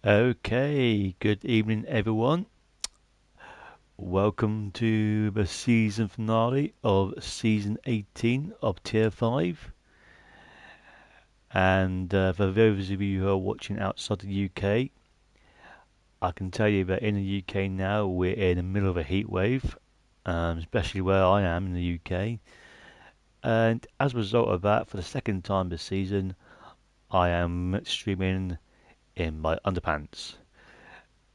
Okay, good evening, everyone. Welcome to the season finale of season 18 of Tier 5. And for those of you who are watching outside the UK, I can tell you that in the UK now we're in the middle of a heat wave, especially where I am in the UK. And as a result of that, for the second time this season, I am streaming in my underpants.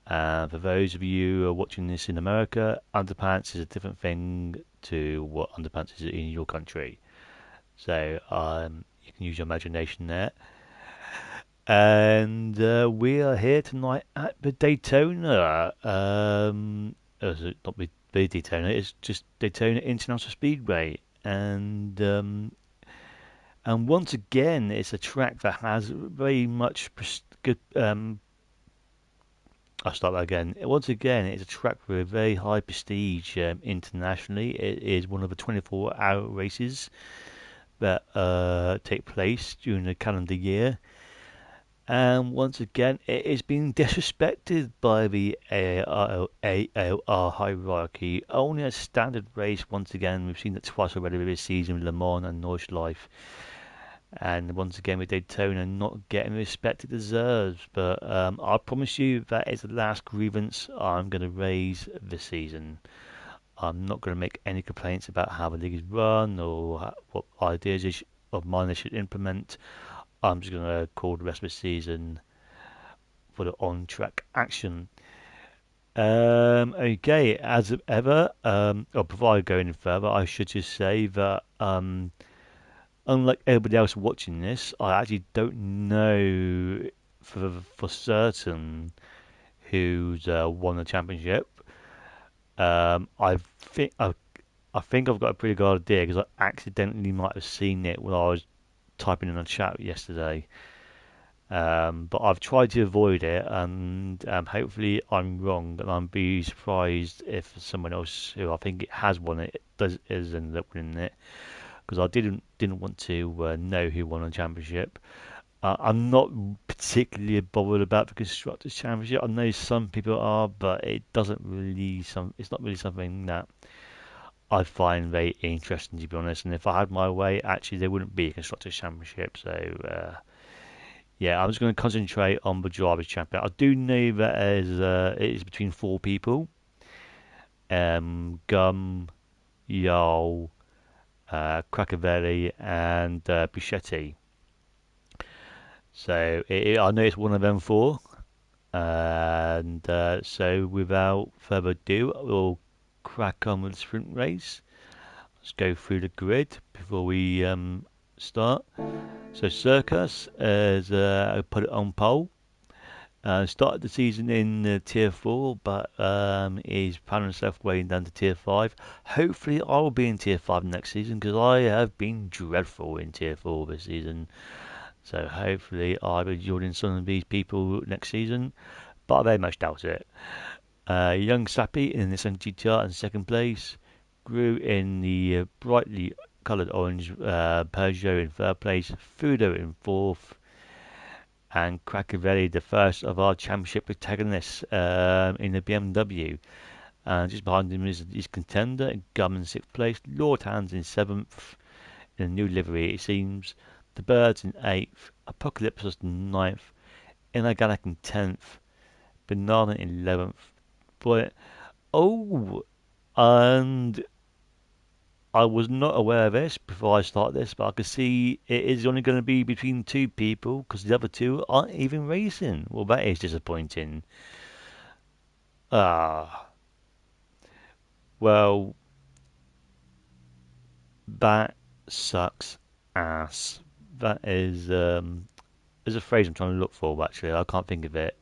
For those of you who are watching this in America, underpants is a different thing to what underpants is in your country. So you can use your imagination there. And we are here tonight at the Daytona. Not the Daytona, it's just Daytona International Speedway. And once again, it's a track that has very much good I'll start that again. Once again, it's a track with a very high prestige internationally. It is one of the 24-hour races that take place during the calendar year. And once again, it is being disrespected by the ALR hierarchy. Only a standard race, once again, we've seen it twice already this season with Le Mans and Nordschleife. And once again with Daytona not getting the respect it deserves. But I promise you that is the last grievance I'm going to raise this season. I'm not going to make any complaints about how the league is run or what ideas of mine they should implement. I'm just going to call the rest of the season for the on-track action. Okay, as ever, or before I go any further, I should just say that unlike everybody else watching this, I actually don't know for certain who's won the championship. I think I think I've got a pretty good idea because I accidentally might have seen it when I was typing in a chat yesterday. But I've tried to avoid it, and hopefully I'm wrong, and I'm be surprised if someone else who I think it has won it is ended up winning it because I didn't want to know who won the championship. I'm not particularly bothered about the constructors' championship. I know some people are, but it doesn't really it's not really something that I find very interesting to be honest. And if I had my way, actually there wouldn't be a constructors' championship. So yeah, I'm just going to concentrate on the drivers' championship. I do know that it is between four people: Gum, Yarl, Cracavelli, and Bichetti. So I know it's one of them four. And so without further ado, we'll crack on with the sprint race. Let's go through the grid before we start. So Circus has put it on pole. Started the season in Tier 4, but he's found himself way down to Tier 5. Hopefully, I'll be in Tier 5 next season because I have been dreadful in Tier 4 this season. So hopefully, I'll be joining some of these people next season, but I very much doubt it. Young Sappy in the GTR in second place. Grew in the brightly coloured orange Peugeot in third place. Fudo in fourth and Cracavelli, the first of our championship protagonists in the BMW. Just behind him is his contender, Gum in sixth place, Lord Hands in seventh, in a new livery it seems, the Birds in eighth, Apocalypse in ninth, Inorganic in tenth, Banana in 11th. But oh, and I was not aware of this before I started this, but I could see it is only going to be between two people because the other two aren't even racing. Well, that is disappointing. Ah, well, that sucks ass. That is there's a phrase I'm trying to look for. Actually, I can't think of it.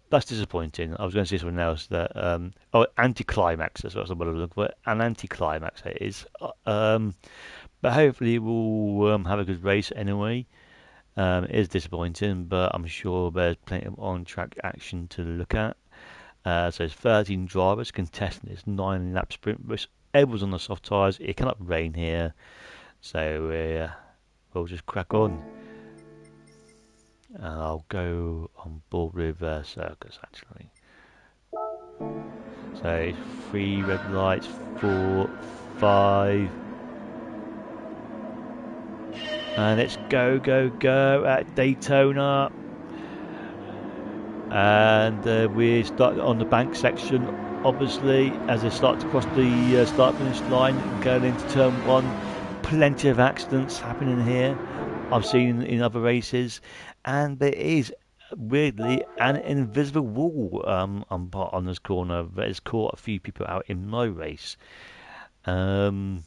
That's disappointing. I was going to say something else that anticlimax. That's what I'm looking for. An anticlimax it is. But hopefully we'll have a good race anyway. It is disappointing, but I'm sure there's plenty of on-track action to look at. So it's 13 drivers contesting this 9-lap sprint race. Everyone's on the soft tyres. It cannot rain here, so we'll just crack on. I'll go on board with Circus actually. So 3 red lights, 4, 5. And it's go, go, go at Daytona. And we start on the bank section, obviously, as they start to cross the start-finish line and going into turn 1. Plenty of accidents happening here. I've seen in other races. And there is, weirdly, an invisible wall on this corner that has caught a few people out in my race. So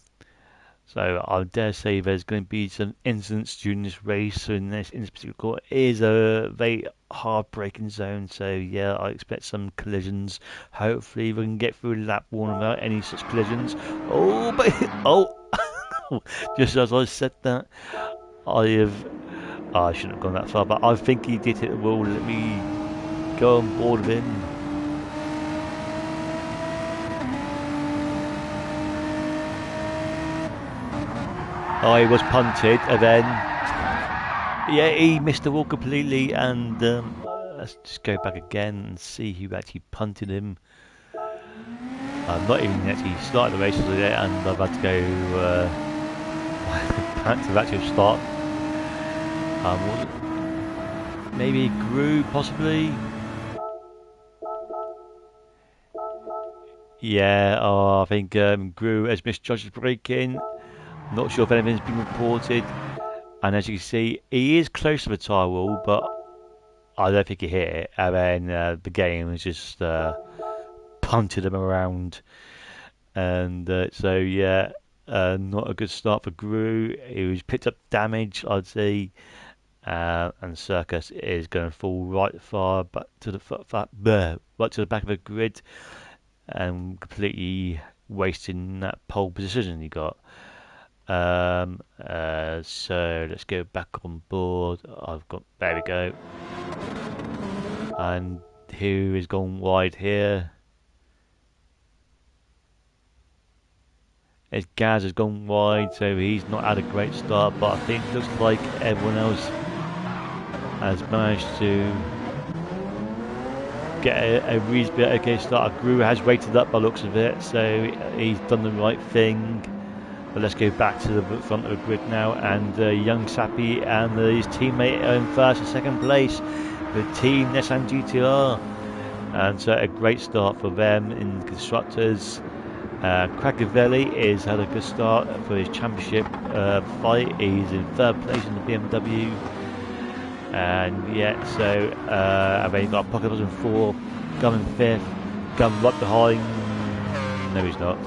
I dare say there's going to be some incidents during this race. So in this particular corner is a very hard braking zone. So yeah, I expect some collisions. Hopefully we can get through lap 1 without any such collisions. Oh, but just as I said that, I shouldn't have gone that far, but I think he did hit the wall. Let me go on board with him. Oh, he was punted, and then yeah, he missed the wall completely. And let's just go back again and see who actually punted him. I've not even actually started the races yet, and I've had to go back to the actual start. Maybe Gru, possibly. Yeah, I think Gru has misjudged his braking. Not sure if anything's been reported. And as you can see, he is close to the tyre wall, but I don't think he hit it. And then the game has just punted him around. And so, yeah, not a good start for Gru. He was picked up damage, I'd say. And Circus is going to fall right far back to the right to the back of the grid, and completely wasting that pole position he got. So let's go back on board. There we go. And who has gone wide here? As Gaz has gone wide, so he's not had a great start, but I think it looks like everyone else has managed to get a reasonably okay start. Gru has rated up by the looks of it, so he's done the right thing. But let's go back to the front of the grid now, and Young Sappy and his teammate are in first and second place with Team Nissan GTR. And so a great start for them in constructors. Craccavelli has had a good start for his championship fight. He's in third place in the BMW. And yeah, so and then you've got Pocket 4 coming fifth, coming right behind. No, he's not.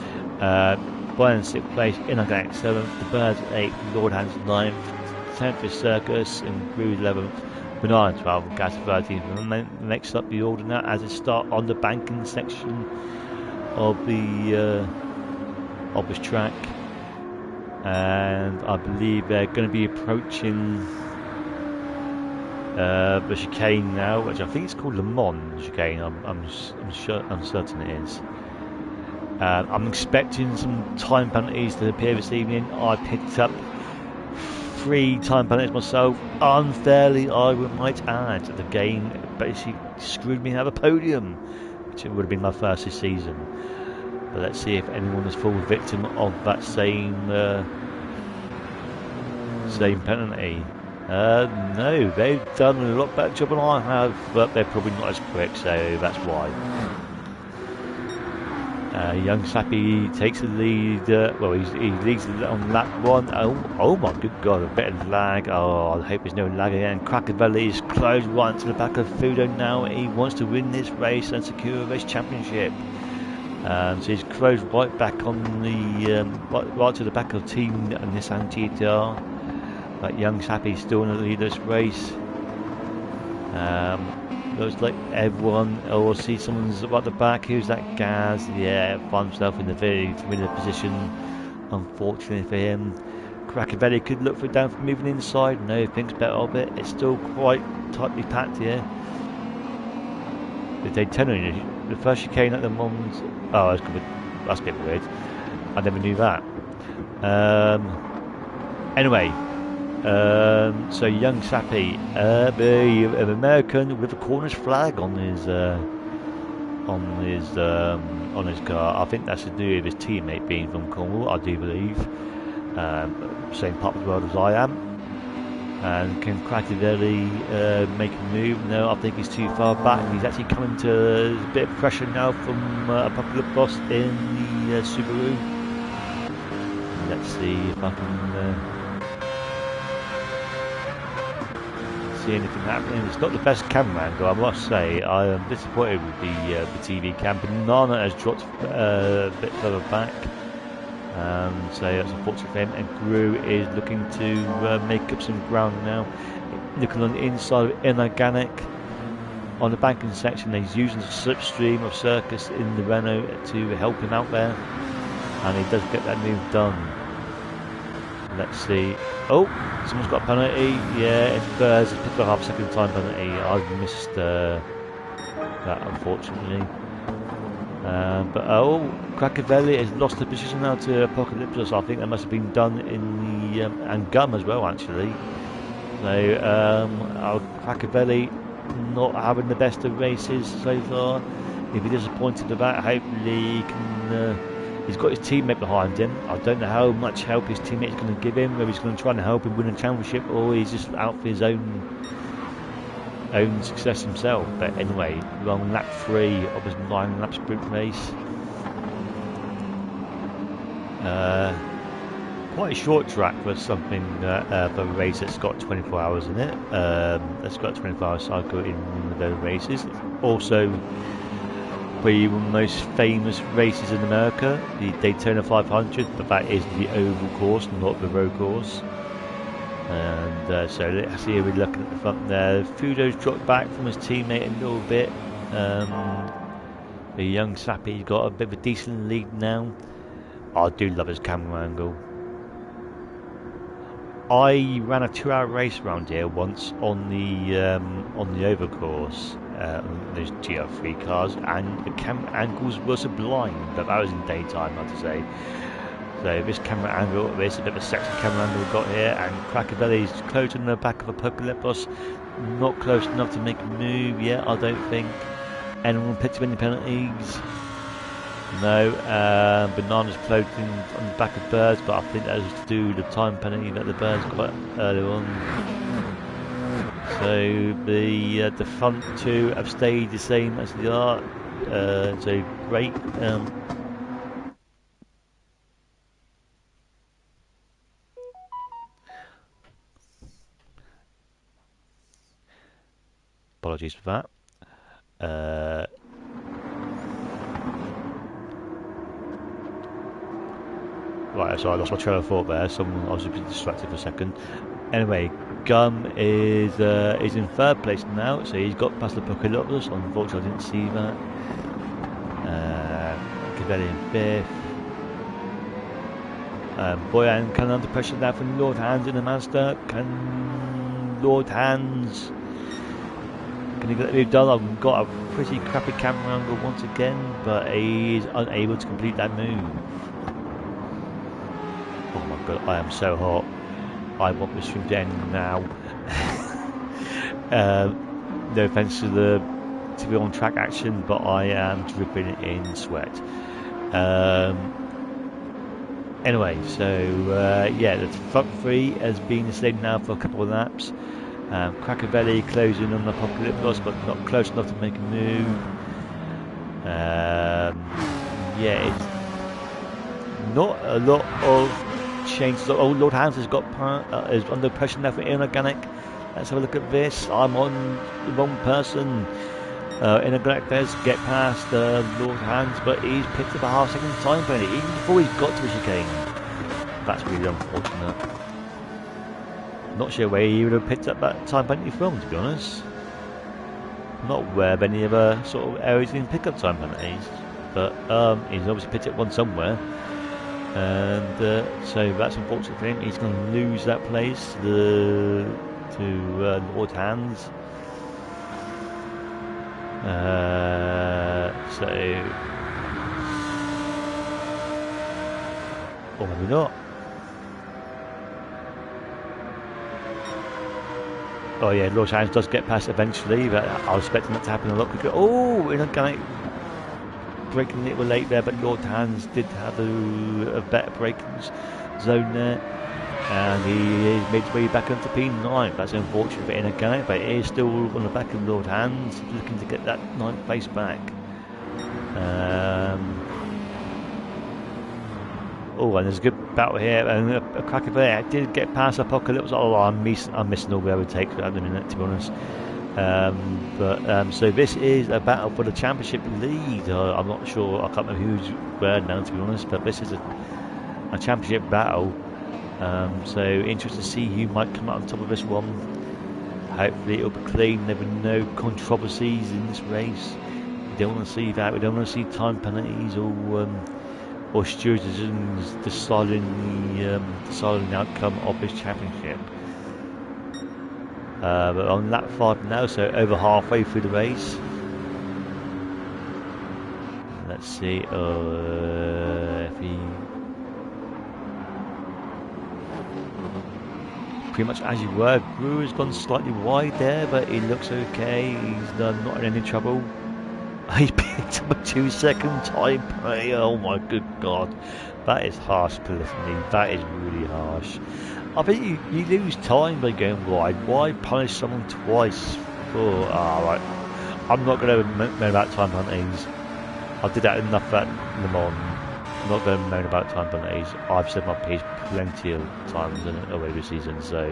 Brian in 6th place, Inorganic 7th, The Birds 8th, Lord Hands 9th, 10th is Circus, and Cruise 11th, Banana 12th, Gas 13th. Next up the order now as it start on the banking section of the this track, and I believe they're going to be approaching the chicane now, which I think it's called Le Mans chicane. I'm certain it is. I'm expecting some time penalties to appear this evening. I picked up 3 time penalties myself, unfairly I might add. The game basically screwed me out of the podium, which it would have been my first this season. But let's see if anyone has fallen victim of that same penalty. No, they've done a lot better job than I have, but they're probably not as quick, so that's why. Young Sappy takes the lead. He leads on lap 1. Oh my good God, a bit of lag. Oh, I hope there's no lag again. Craccavelli is close right to the back of Fudo now. He wants to win this race and secure a race championship. So he's close right back on the right to the back of Team Nissan GTR. But Young Sappy still in the lead of this race. Looks like everyone, or see someone's right at the back. Who's that? Gaz? Yeah, finds himself in the very familiar position, unfortunately for him. Craccavelli could look for down for moving inside. No, thinks better of it. It's still quite tightly packed here. The Daytona, the first chicane at the Mons. Oh, that's a bit weird. I never knew that. Anyway, So young Sappy, an American with a Cornish flag on his car. I think that's to do with his teammate being from Cornwall, I do believe. Same part of the world as I am. And can Crackiveli make a move? No, I think he's too far back. He's actually coming to a bit of pressure now from a popular boss in the Subaru. Let's see if I can see anything happening. It's not the best camera angle, I must say. I am disappointed with the TV cam. Banana has dropped a bit further back. So that's unfortunate for him, and Gru is looking to make up some ground now. Looking on the inside of Inorganic on the banking section, he's using the slipstream of Circus in the Renault to help him out there, and he does get that move done. Let's see. Oh, someone's got a penalty. Yeah, it's Burrs. It's picked up a half-second time penalty. I've missed that, unfortunately. But Crackiveli has lost the position now to Apocalyptus. I think that must have been done in the and Gum as well, actually. So Crackiveli not having the best of races so far. He'll be disappointed with that. Hopefully he can. He's got his teammate behind him. I don't know how much help his teammate's going to give him. Whether he's going to try and help him win a championship, or he's just out for his own success himself. But anyway, we're on lap 3 of his 9-lap sprint race. Quite a short track for something for a race that's got 24 hours in it. That's got a 24-hour cycle in the races. It's also probably one of the most famous races in America, the Daytona 500, but that is the oval course, not the road course. And so let's see, we're looking at the front there. Fudo's dropped back from his teammate a little bit. The young Sappy's got a bit of a decent lead now. I do love his camera angle. I ran a 2-hour race around here once on the oval course. Those GR3 cars, and the camera angles were sublime, but that was in daytime, I have to say. So this camera angle, there's a bit of a sexy camera angle we've got here, and Crackiveli's close on the back of a Apocalyptus, not close enough to make a move yet, I don't think. Anyone picked up any penalties? No. Banana's floating on the back of Birds, but I think that was to do with the time penalty that the Birds got earlier on. So the front two have stayed the same as they are. So great. Apologies for that. Right, so I lost my trail of thought there. I was a bit distracted for a second. Anyway, Gum is in 3rd place now, so he's got past the Apocalyptus. Unfortunately, I didn't see that. Cavelli in 5th. Boyan kind of under pressure now from Lord Hands in the Mazda. Can Lord Hands? Can he get the move done? I've got a pretty crappy camera angle once again, but he's unable to complete that move. Oh my god, I am so hot. I want this stream to end now. No offense to the on-track action, but I am dripping in sweat. Anyway, so yeah, the front 3 has been the same now for a couple of laps. Crackiveli closing on the Apocalyptus, but not close enough to make a move. Yeah, it's not a lot of changes. Oh, Lord Hans has got is under pressure now for Inorganic. Let's have a look at this. I'm on the wrong person. Inorganic does get past Lord Hans, but he's picked up a half-second time penalty even before he's got to the chicane. That's really unfortunate. Not sure where he would have picked up that time penalty from, to be honest. Not aware of any other sort of areas he can pick up time penalties, but he's obviously picked up one somewhere. And so that's unfortunate for him. He's going to lose that place to Lord Hands. So, or maybe not. Oh yeah, Lord Hands does get past eventually, but I was expecting that to happen a lot quicker. Oh, in a guy braking a little late there, but Lord Hands did have a better braking zone there. And he is made his way back into P9. That's unfortunate for Inagate, but he is still on the back of Lord Hands, looking to get that 9th place back. Oh, and there's a good battle here, and a crack of air. I did get past Apocalypse. Oh, I'm missing all the overtakes at the minute, to be honest. So this is a battle for the championship lead. I'm not sure, I can't remember who's where now, to be honest, but this is a championship battle. So interested to see who might come out on top of this one. Hopefully it'll be clean. There will be no controversies in this race. We don't want to see that. We don't want to see time penalties or stewards decisions deciding the outcome of this championship. But on lap 5 now, so over halfway through the race. Let's see if he... Pretty much as you were. Gru has gone slightly wide there, but he looks okay. He's not in any trouble. He picked up a 2-second time penalty. Oh my good god. That is harsh, Polyphony. That is really harsh. I think you lose time by going wide. Why punish someone twice? Right. I'm not going to moan about time penalties. I did that enough at Le Mans. I'm not going to moan about time penalties. I've said my piece plenty of times over the season, so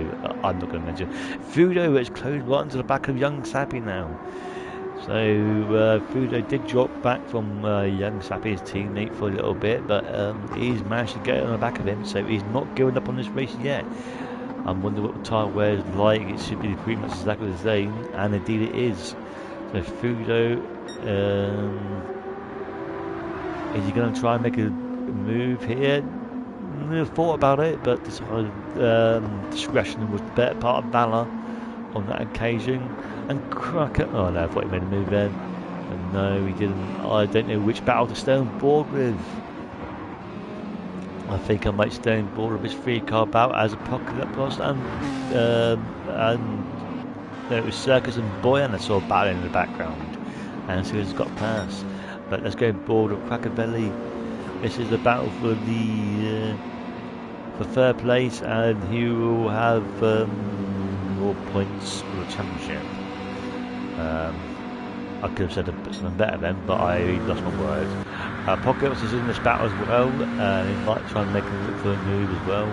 I'm not going to mention. Fudo has closed right into the back of Young Sappy now. So Fudo did drop back from Young Sappy, his teammate, for a little bit, but he's managed to get on the back of him, so he's not giving up on this race yet. I wonder what the tyre wear is like. It should be pretty much exactly the same, and indeed it is. So Fudo, is he going to try and make a move here? I thought about it, but decided discretion was the better part of valour on that occasion. And Cracker, oh no, I thought he made a move then. But no, he didn't. I don't know which battle to stay on board with. I think I might stay on board with this 3-car bout as Apocalypse and it was Circus and Boyan I saw battling in the background. And Circus got past. But let's go on board with Cracker Belly. This is a battle for the for third place, and he will have more points for the championship. I could have said something better then, but I lost my words. Apocalypse is in this battle as well, and he might try and make him look for a move as well.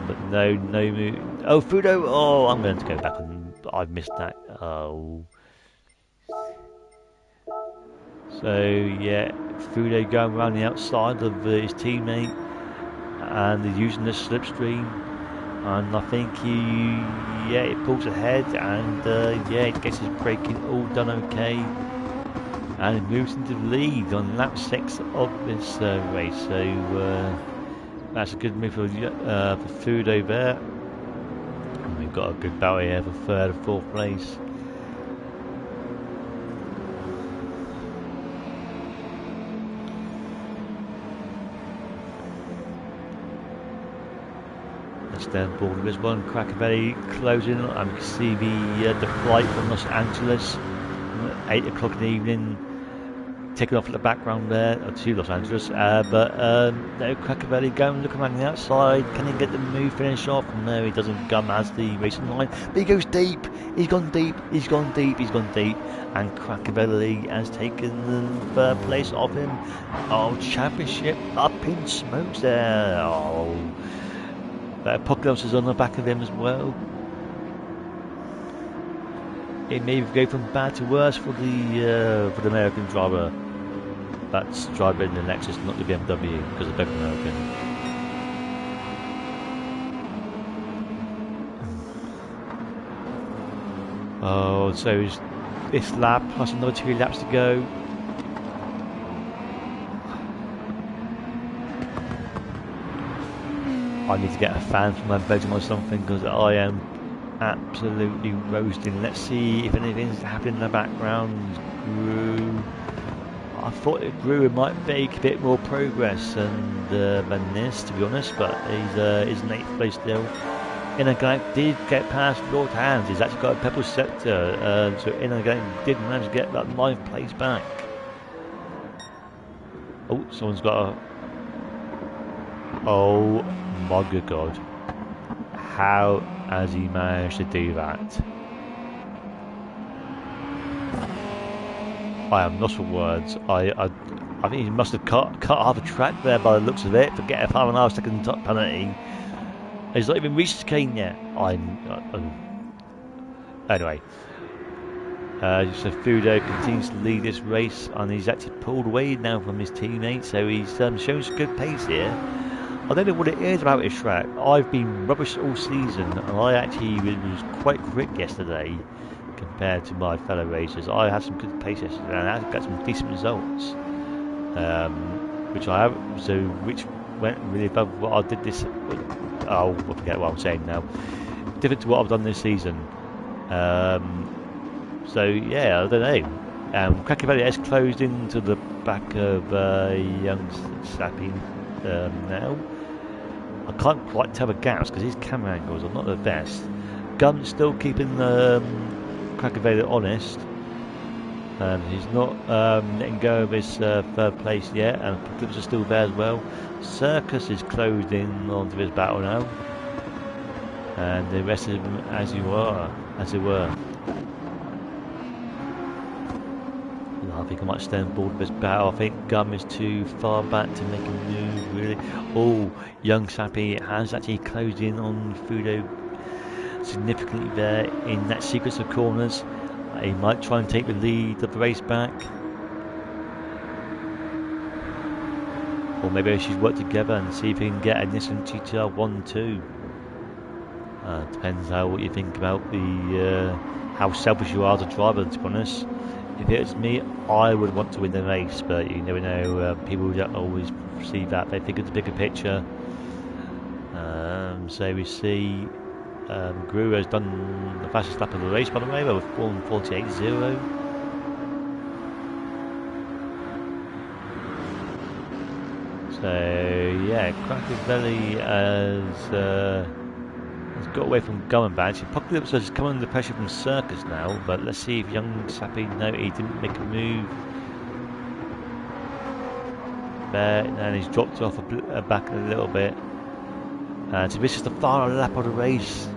But no move. Oh, Fudo! Oh, I'm going to go back and I've missed that. Oh. So yeah, Fudo going around the outside of his teammate, and they're using the slipstream. And I think he pulls ahead, and he gets his braking all done okay, and he moves into the lead on lap 6 of this race. So that's a good move for Fudo there. And we've got a good battle here for 3rd and 4th place. Down board with this one. Crackerberry closing, and we can see the flight from Los Angeles, 8 o'clock in the evening, taking off at the background there to Los Angeles. But no, Crackerberry going looking around the outside. Can he get the move finish off? No, he doesn't come as the racing line, but he goes deep. He's gone deep. He's gone deep. He's gone deep. And Crackerberry has taken the 3rd place off him. Oh, championship up in smokes there. Oh. Apocalypse is on the back of him as well. It may go from bad to worse for the American driver. That's driving the Lexus, not the BMW, because they're both American. Oh, so this lap plus another 2 laps to go. I need to get a fan for my bedroom or something, because I am absolutely roasting. Let's see if anything's happening in the background. I thought it grew, it might make a bit more progress than this, to be honest, but he's in 8th place still. Intergalactic did get past Lord Hands. He's actually got a purple sector, so Intergalactic did manage to get that 9th place back. Oh, someone's got a... Oh my good God. How has he managed to do that? I am lost for words. I think he must have cut half a track there by the looks of it to get a 5.5 second top penalty. He's not even reached chicane yet. Anyway. So Fudo continues to lead this race, and he's actually pulled away now from his teammate, so he's showing some good pace here. I don't know what it is about his track. I've been rubbish all season, and I actually was quite quick yesterday compared to my fellow racers. I had some good pace yesterday, and I got some decent results, which went really above what I did this. Oh, I forget what I'm saying now. Different to what I've done this season. So yeah, I don't know. Cracker Valley has closed into the back of young Sappy now. I can't quite tell the gaps because his camera angles are not the best. Gun's still keeping Cracker Valley honest. He's not letting go of his 3rd place yet, and Clips are still there as well. Circus is closed in onto his battle now, and the rest of them as it were. I think I might stay on board with this battle. I think Gum is too far back to make a move, really. Oh, young Sappy has actually closed in on Fudo significantly there in that sequence of corners. He might try and take the lead of the race back. Or maybe they should work together and see if he can get a Nissan GTR 1-2. Depends what you think about the how selfish you are as a driver, to be honest. If it was me, I would want to win the race, but you never know. People don't always see that. They think it's a bigger picture. So we see Guru has done the fastest lap of the race, by the way, with 1:48.0. So yeah, Cracker Valley has got away from going back. Apocalypse has come under pressure from Circus now, but let's see if young Sappy, no, he didn't make a move there, and he's dropped off back a little bit. So this is the final lap of the race.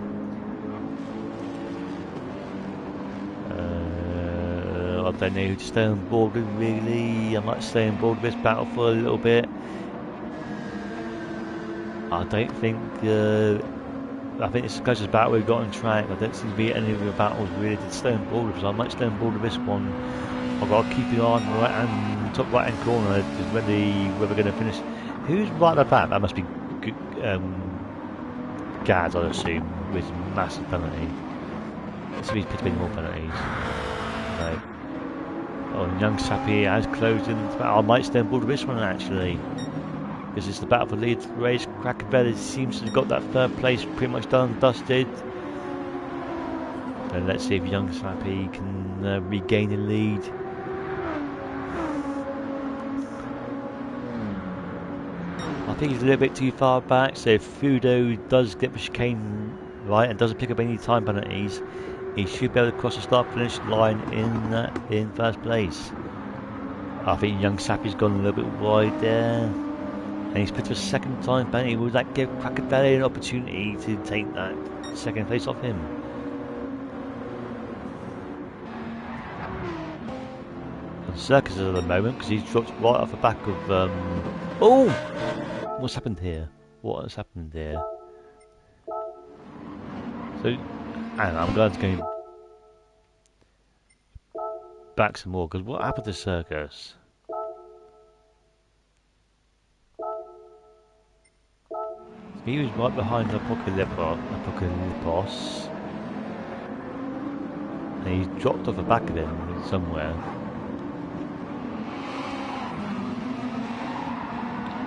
I don't know who to stay on board with, really. I might stay on board with this battle for a little bit. I don't think I think it's the closest battle we've got on track. I don't seem to be any of the battles really to stay on board with, so I might stay on board with this one. I've got to keep an eye on the top right hand corner where we're going to finish. Who's right at the back? That must be Gaz, I'd assume, with massive penalty. Let's see if he's picked any more penalties. No. Oh, young Sappy has closed in. I might stay on board with this one actually. This is the battle for lead race. Cracker Valley seems to have got that 3rd place pretty much done and dusted. So let's see if young Sappy can regain the lead. I think he's a little bit too far back, so if Fudo does get the chicane right and doesn't pick up any time penalties, he should be able to cross the start-finish line in 1st place. I think young Sappy's gone a little bit wide there. And he's put to a 2nd time penalty. Would that give Cracker Valley an opportunity to take that 2nd place off him? And Circus is at the moment because he's dropped right off the back of. Oh! What's happened here? What has happened here? So, hang on, I'm going to go back some more because what happened to Circus? He was right behind Apocalypos, and he's dropped off the back of him somewhere.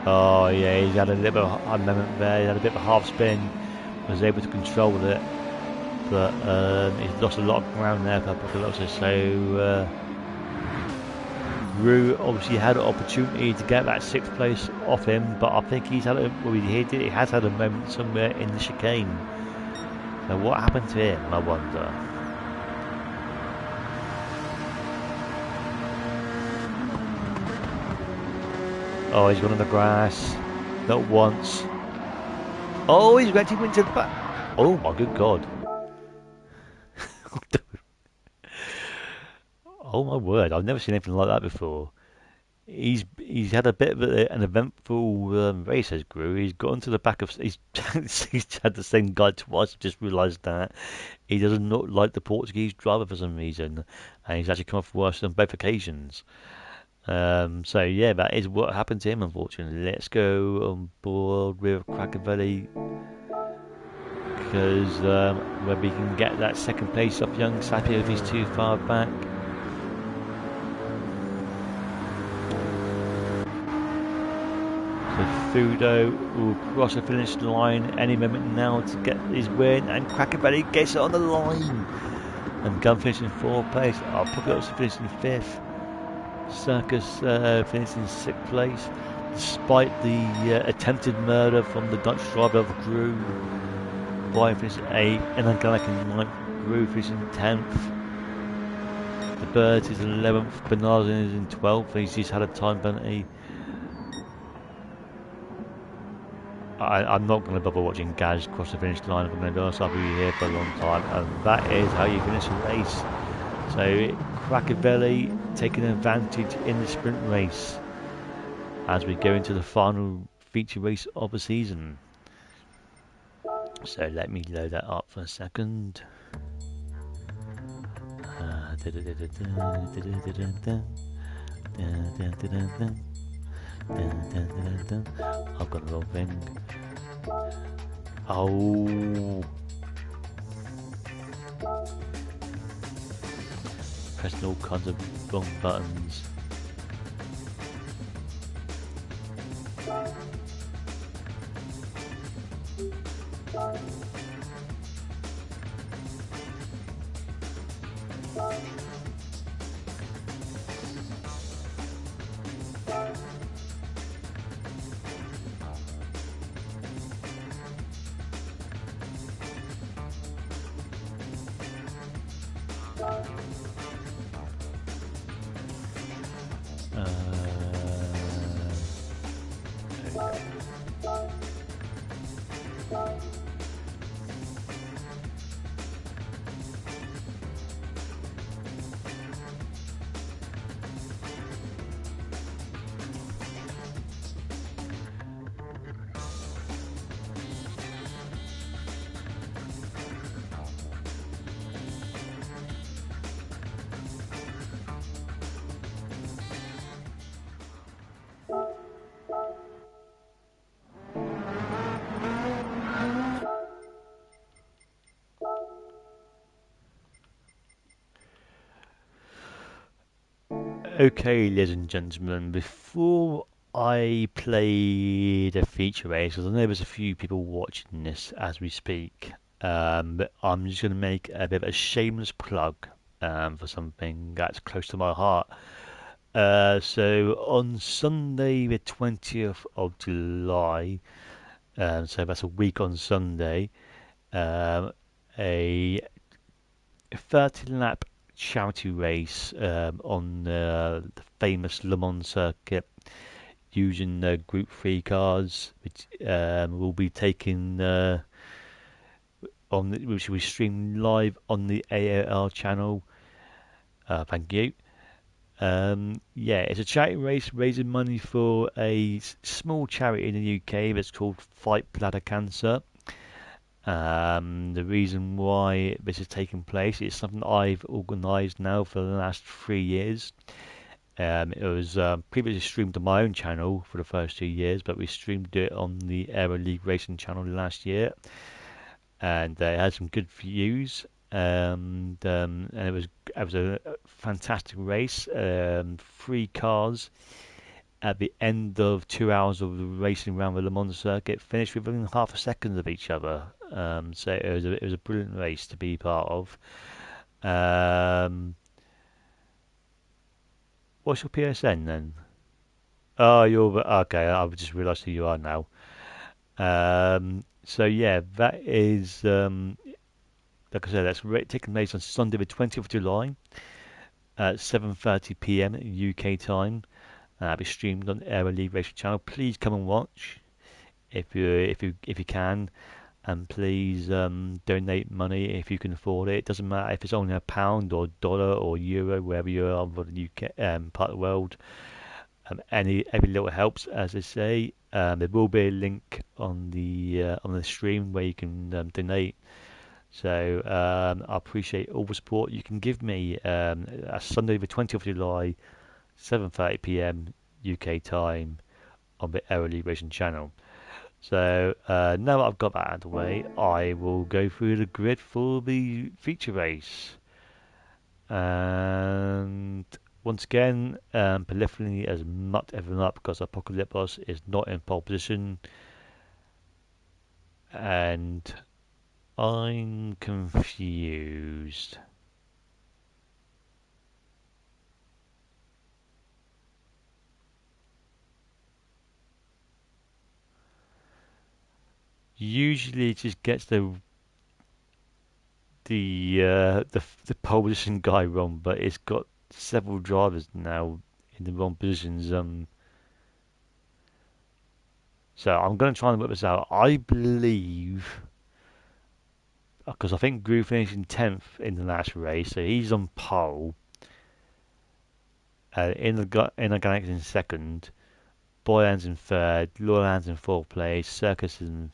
Oh yeah, he's had a little bit of a moment there, he had a bit of a half spin, was able to control it, but he's lost a lot of ground there for Apocalypos, so Rue obviously had an opportunity to get that 6th place off him, but I think he's had he has had a moment somewhere in the chicane. So what happened to him, I wonder? Oh, he's gone on the grass. Not once. Oh, he's actually went to the back. Oh my good God. Oh my word, I've never seen anything like that before. He's had a bit of an eventful race as Gru. He's got onto the back of. He's had the same guy twice. I've just realised that he does not like the Portuguese driver for some reason, and he's actually come off worse on both occasions. So yeah, that is what happened to him. Unfortunately, let's go on board with Crackavelli because where we can get that second place off young Sapio if he's too far back. So Fudo will cross the finish line any moment now to get his win, and Crackavelli gets it on the line. And Gunfish in fourth place. I'll probably also finish in fifth. Circus finished in sixth place, despite the attempted murder from the Dutch driver of Gru. Brian finished in eighth, and then Gallic in ninth. Gru finished in 10th. The Birds is in 11th. Bernardin is in 12th. He's just had a time penalty. I'm not going to bother watching Gaz cross the finish line. If I'm going to be honest, I'll be here for a long time, and that is how you finish a race. So Crackavelli taking advantage in the sprint race as we go into the final feature race of the season. So let me load that up for a second. I've got the wrong thing. Oh, pressing all kinds of wrong buttons. Okay, ladies and gentlemen, before I play the feature race, because I know there's a few people watching this as we speak, but I'm just going to make a bit of a shameless plug for something that's close to my heart. So on Sunday, the 20th of July, so that's a week on Sunday, a 30-lap charity race on the famous Le Mans circuit using Group 3 cars, which will be taken which will be streamed live on the ALR channel. Thank you. Yeah, it's a charity race raising money for a small charity in the UK that's called Fight Bladder Cancer. The reason why this is taking place is something I've organised now for the last 3 years. It was previously streamed on my own channel for the first 2 years, but we streamed it on the Aero League Racing channel last year, and it had some good views. And it was a fantastic race. 3 cars at the end of 2 hours of racing around the Le Mans circuit finished within half a second of each other. So it was a brilliant race to be part of. What's your PSN then? Oh, you're okay. I've just realised who you are now. So yeah, that is like I said, that's taking place on Sunday the 20th of July at 7:30 p.m. UK time. It'll be streamed on the Aero Racing channel. Please come and watch if you can, and please donate money if you can afford it. It doesn't matter if it's only £1 or dollar or euro, wherever you are in the UK part of the world. Every little helps, as I say. There will be a link on the stream where you can donate. So I appreciate all the support you can give me. Sunday the 20th of July, 7:30 p.m. UK time on the Aero Racing channel. So now that I've got that out of the way, I will go through the grid for the feature race. And once again, Polyphony has mucked everything up because Apocalypse is not in pole position. And I'm confused. Usually it just gets the pole position guy wrong, but it's got several drivers now in the wrong positions. So I'm going to try and work this out. I believe because I think Groove finished in 10th in the last race, so he's on pole. In the Galaxy in second, Boyan's in third, Lawlan's in fourth place, Circus is in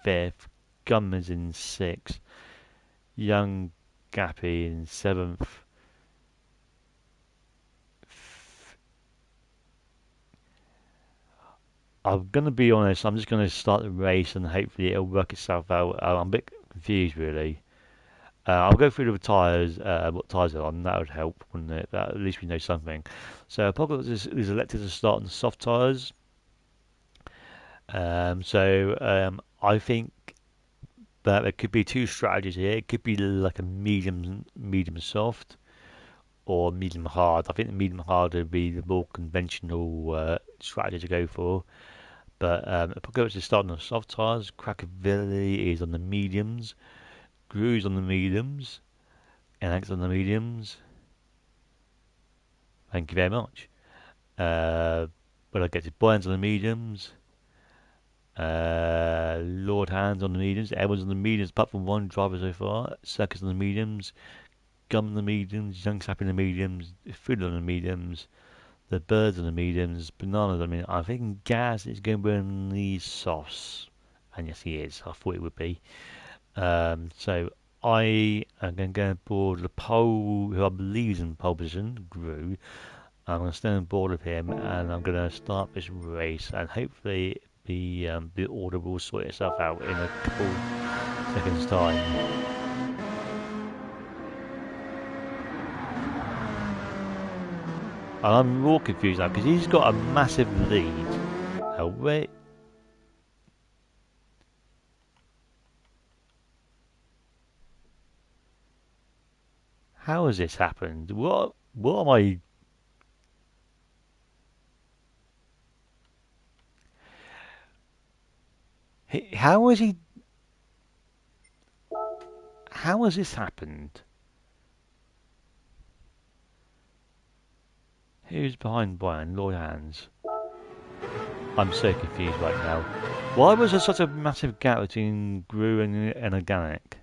fifth, Gunman's in sixth, Young Gappy in seventh. I'm gonna be honest. I'm just gonna start the race and hopefully it'll work itself out. I'm a bit confused really. I'll go through the tyres, what tyres are on. That would help, wouldn't it? That, at least we know something. So Apocalypse is elected to start on the soft tyres. I think that there could be two strategies here. It could be like a medium soft, or medium hard. I think the medium hard would be the more conventional strategy to go for. But Apocalypse is starting on the soft tyres. Crackability is on the mediums. Gru's on the mediums. NX on the mediums. Thank you very much. But I get to Boyan's on the mediums. Lord Hands on the mediums. Everyone's on the mediums apart from one driver so far. Circus on the mediums. Gum on the mediums. Young Sap on the mediums. Food on the mediums. The Birds on the mediums. Bananas on the mediums. I think Gaz is going to be on the softs. And yes, he is. I thought it would be. So I am going to go board the pole, who I believe is in pole position, Gru. I'm going to stand on board with him, and I'm going to start this race, and hopefully the order will sort itself out in a couple seconds' time. And I'm more confused now because he's got a massive lead. Wait. How has this happened? What am I? How has he? How has this happened? Who's behind Brian? Lord Hands. I'm so confused right now. Why was there such a massive gap between Gru and Organic?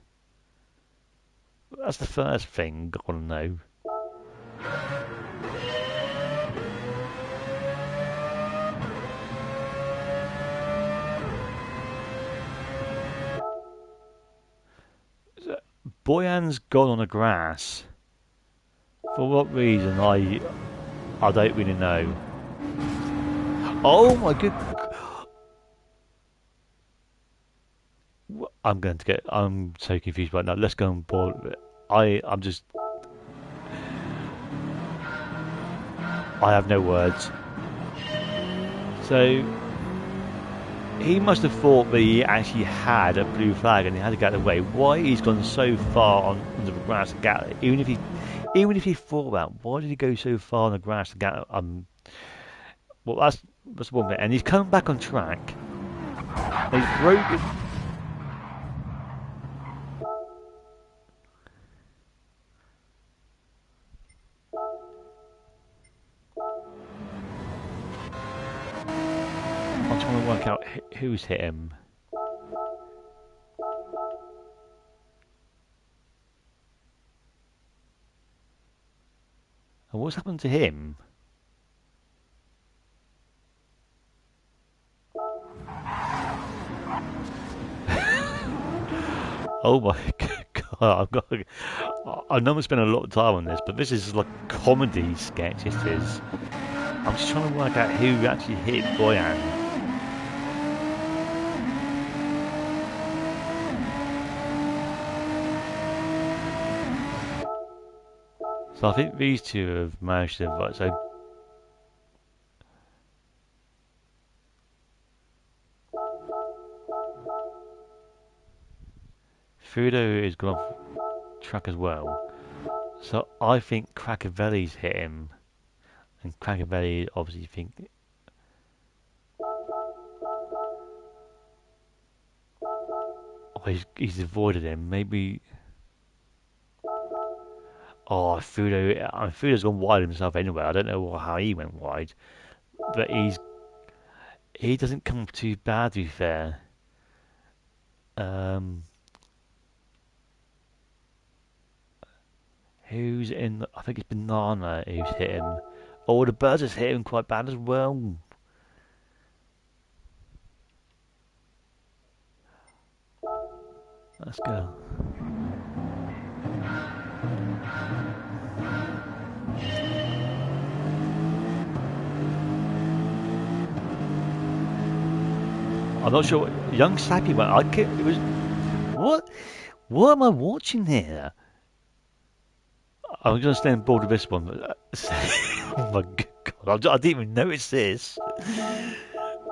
That's the first thing I want to know. Boyan's gone on the grass. For what reason? I don't really know. Oh my good! I'm so confused right now. Let's go on board. I'm just. I have no words. So he must have thought that he actually had a blue flag and he had to get away. Why he's gone so far on the grass to get even if he thought that, why did he go so far on the grass to get well that's one bit. And he's come back on track. He's broken. out who's hit him. And what's happened to him? Oh my god, I know I'm spending a lot of time on this, but this is like a comedy sketch, this is. I'm just trying to work out who actually hit Boyan. So I think these two have managed to avoid. So Fudo is gone off track as well. So I think Crackavelli's hit him. And Crackavelli obviously think. Oh, he's avoided him. Maybe. Oh, Fudo's gone wide himself anyway. I don't know how he went wide. But he doesn't come too bad, to be fair. Who's in? I think it's Banana who's hit him. Oh, the birds has hit him quite bad as well. Let's go. I'm not sure what young Sappy went. It was what? What am I watching here? I'm going to stay on board with this one. Oh my god! I didn't even notice this.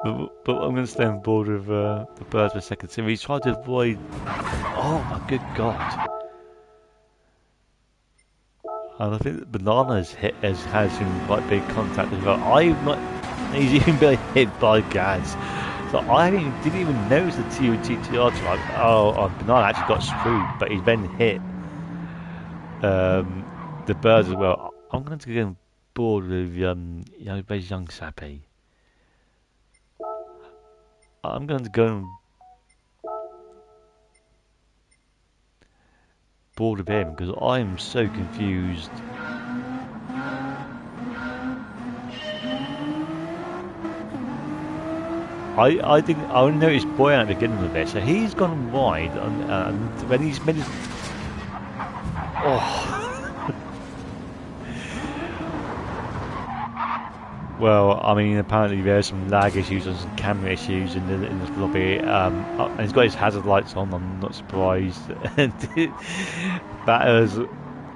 But I'm going to stay on board with the birds for a second. So he's tried to avoid. Oh my good god! And I think that Banana's has some quite big contact as well. He's even been hit by Gaz. So I didn't even notice the TTR track. Oh, Banana actually got screwed, but he's then hit the birds as well. I'm going to go on board with young Sappy. I'm going to go on board with him because I am so confused. I think I only noticed Boyan at the beginning of it, so he's gone wide, and when he's made his... Oh. Well, I mean, apparently there's some lag issues and some camera issues in this lobby, and he's got his hazard lights on. I'm not surprised. That is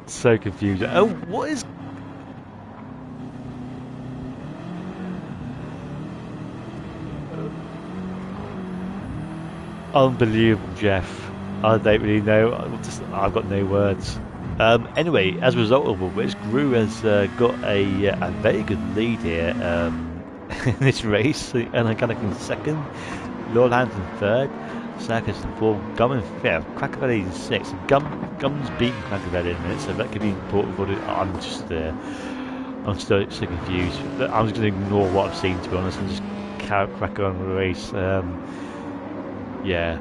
so confusing. Oh, what is? Unbelievable, Jeff. I don't really know. I've got no words. Anyway, as a result of all this, Gru has got a very good lead here in this race. Unorganic in second, Lord Hands in third, Circus in fourth, Gum in fifth, Crackavelli in sixth. Gum's beating Crackavelli in a minute, so that could be important for it. I'm still so confused. I'm just going to ignore what I've seen, to be honest, and just crack on with the race. Yeah.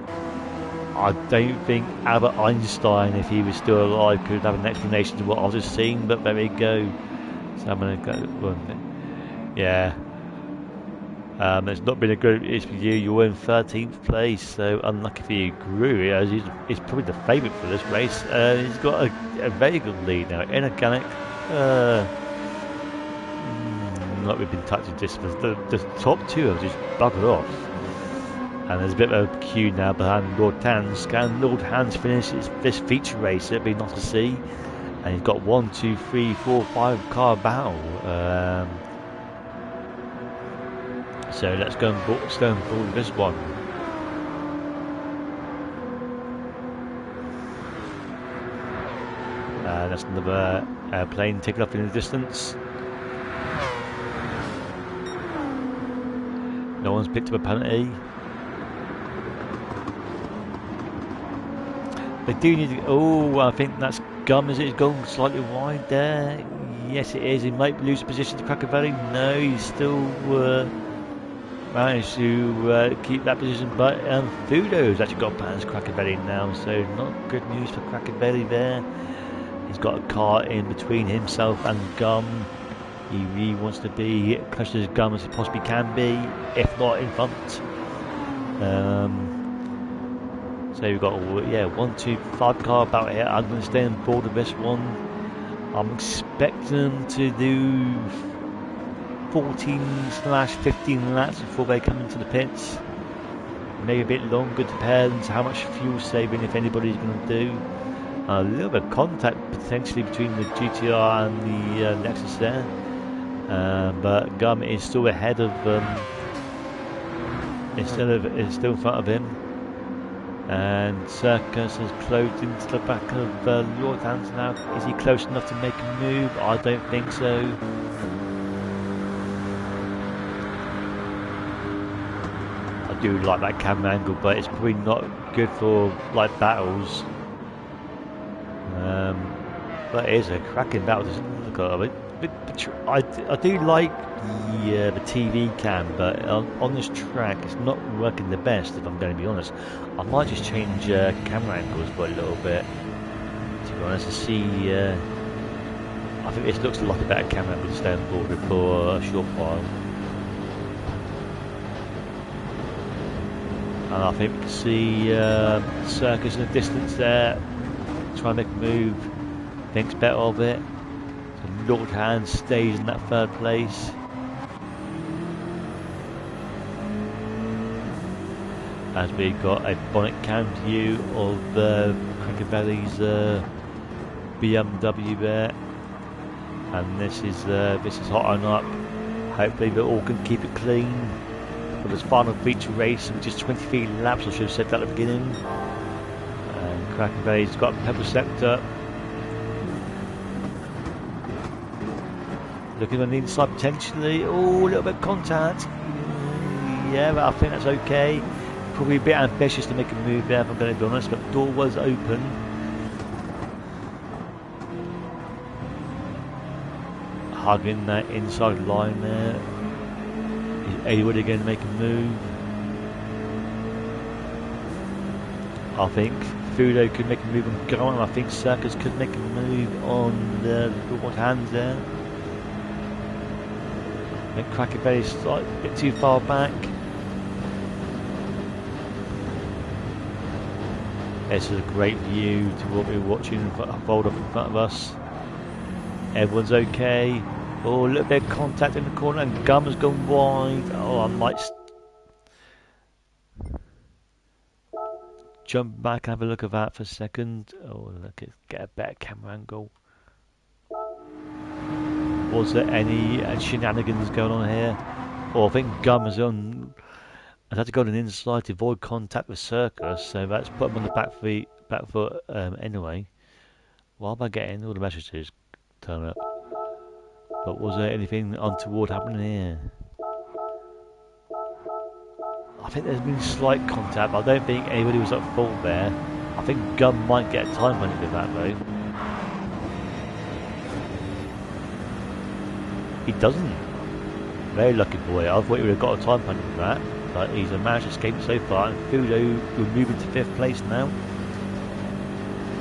I don't think Albert Einstein, if he was still alive, could have an explanation to what I was just seeing, but there we go. So I'm going to go. Yeah. It's not been a good race for you. You're in 13th place, so unlucky for you. Gru, he's probably the favourite for this race. He's got a very good lead now. Inorganic, like we've been touching distance. The top two have just buggered off. And there's a bit of a queue now behind Lord Hands. Can Lord Hands finish this feature race? It'd be nice to see. And he's got 1, 2, 3, 4, 5 car battle. So let's go and board this one. That's another plane taken up in the distance. No one's picked up a penalty. They do need to... Oh, I think that's Gum, is it? He's going slightly wide there. Yes, it is. He might lose position to Crackavelli. No, he's still... managed to keep that position, but Fudo's actually got past Crackerbelly now, so not good news for Crackerbelly there. He's got a car in between himself and Gum. He really wants to be close to his Gum as he possibly can be, if not in front. So we've got 1, 2, 5 car about here. I'm going to stay on board of this one. I'm expecting them to do 14/15 laps before they come into the pits. Maybe a bit longer, depends how much fuel saving, if anybody's going to do. A little bit of contact potentially between the GTR and the Lexus there. But Gum is still ahead of is still in front of him, and Circus has closed into the back of Lord Hans now. Is he close enough to make a move? I don't think so. I do like that camera angle, but it's probably not good for like battles. But it is a cracking battle. Look at it. I do like the TV cam, but on this track it's not working the best, if I'm going to be honest. I might just change camera angles for a little bit, to be honest, to see. I think this looks like a better camera angle to stay on board with for a short while. And I think we can see Circus in the distance there, trying to make a move, thinks better of it. Lord Hans stays in that third place. As we got a bonnet cam view of Crackerbelly's BMW there, and this is hot on up. Hopefully they all can keep it clean for this final feature race, which is 23 laps. I should have said that at the beginning. And Crackerbelly's got Pebble Sector. Looking on the inside potentially. Oh, a little bit of contact. Yeah, but I think that's okay. Probably a bit ambitious to make a move there, if I'm going to be honest, but the door was open. Hugging that inside line there. Is anybody going to make a move? I think Fudo could make a move on Gum, and I think Circus could make a move on the Lord Hans there. I think Crackerbelly's a bit too far back. This is a great view to what we're watching unfold up in front of us. Everyone's okay. Oh, a little bit of contact in the corner, and Gum has gone wide. Oh, I might jump back and have a look at that for a second. Oh, look, get a better camera angle. Was there any shenanigans going on here? Oh, I think Gum is on. I'd had to go on an inside to avoid contact with Circus, so that's put him on the back foot anyway. Why am I getting all the messages turn up? But was there anything untoward happening here? I think there's been slight contact, but I don't think anybody was at fault there. I think Gum might get a time limit with that though. He doesn't. Very lucky boy. I thought he would have got a time punch with that, but he's managed to escape so far. And Fudo will move into 5th place now,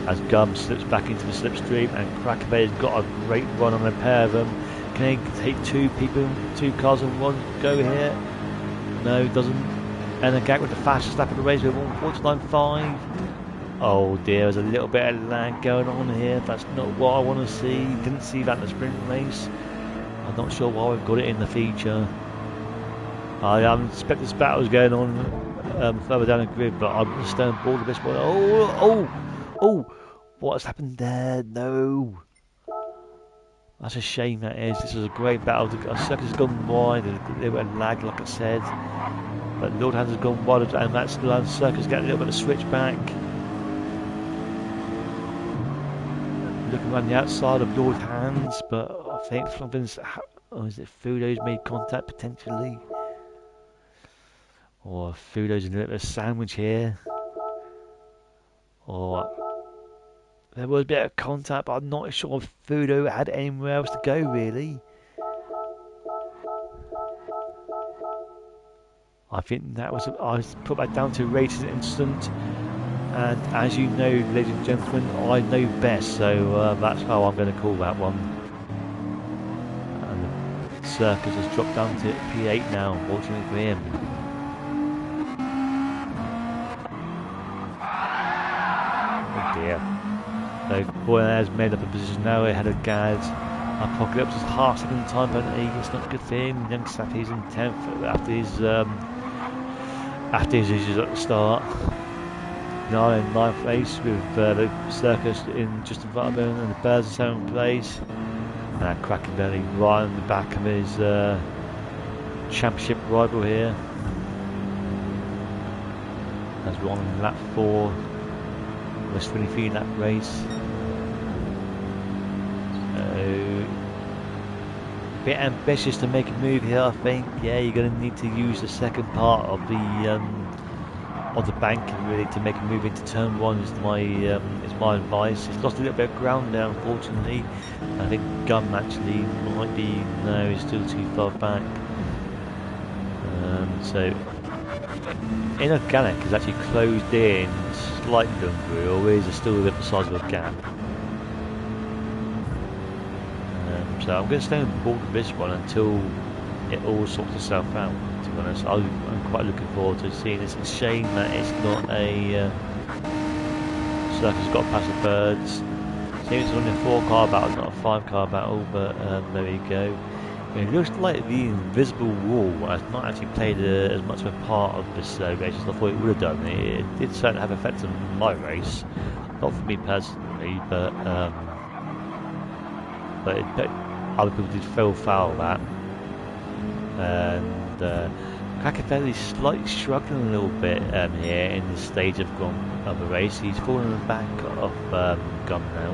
as Gum slips back into the slipstream, and Crackerbelly's got a great run on a pair of them. Can he take two cars in one go here? No, doesn't. And Gag with the fastest lap of the race with 1:49.5. Oh dear, there's a little bit of lag going on here. That's not what I want to see. Didn't see that in the sprint race. I'm not sure why we've got it in the feature. I expect this battle is going on further down the grid, but I'm going to stay on board of this one. Oh! What has happened there? No. That's a shame, that is. This was a great battle. Circus has gone wide. They were lag, like I said. But Lord Hans has gone wide, and that's allowed Circus getting a little bit of switch back. Looking around the outside of Lord Hans, but I think something's. Oh, is it Fudo's made contact potentially? Or Fudo's in a bit of a sandwich here. Or there was a bit of contact, but I'm not sure if Fudo had anywhere else to go really. I think that was, I put that down to a racing incident. And as you know, ladies and gentlemen, I know best, so that's how I'm going to call that one. And the Circus has dropped down to P8 now, unfortunately for him. Oh dear. So Boyne has made up a position now ahead of Gads. Apocalypse is half second time penalty. It's not good for him. Young Sappy's in 10th after his issues at the start. Now in 9th place with the Circus in just in front of him, and the Bears in 7th place. And Cracking Belly right on the back of his championship rival here. As we're on lap 4, was 23 lap race. So a bit ambitious to make a move here, I think. Yeah, you're going to need to use the second part of the banking really to make a move into turn 1 is my advice. It's lost a little bit of ground there, unfortunately. I think Gum actually might be, no, he's still too far back. So Inorganic is actually closed in slightly under, always is still a bit the size of a gap. So I'm going to stay on board with this one until it all sorts itself out, to be honest. I'm quite looking forward to seeing this. It's a shame that it's not a Circus got past the Birds. Seems it's only a 4-car battle, not a 5-car battle, but there you go. It looks like the invisible wall has not actually played as much of a part of this race as I thought it would have done. It did certainly have effects on my race, not for me personally, but other people did fell foul of that. And Krakenfeld is slightly struggling a little bit here in this stage of the race. He's fallen back of Gum now.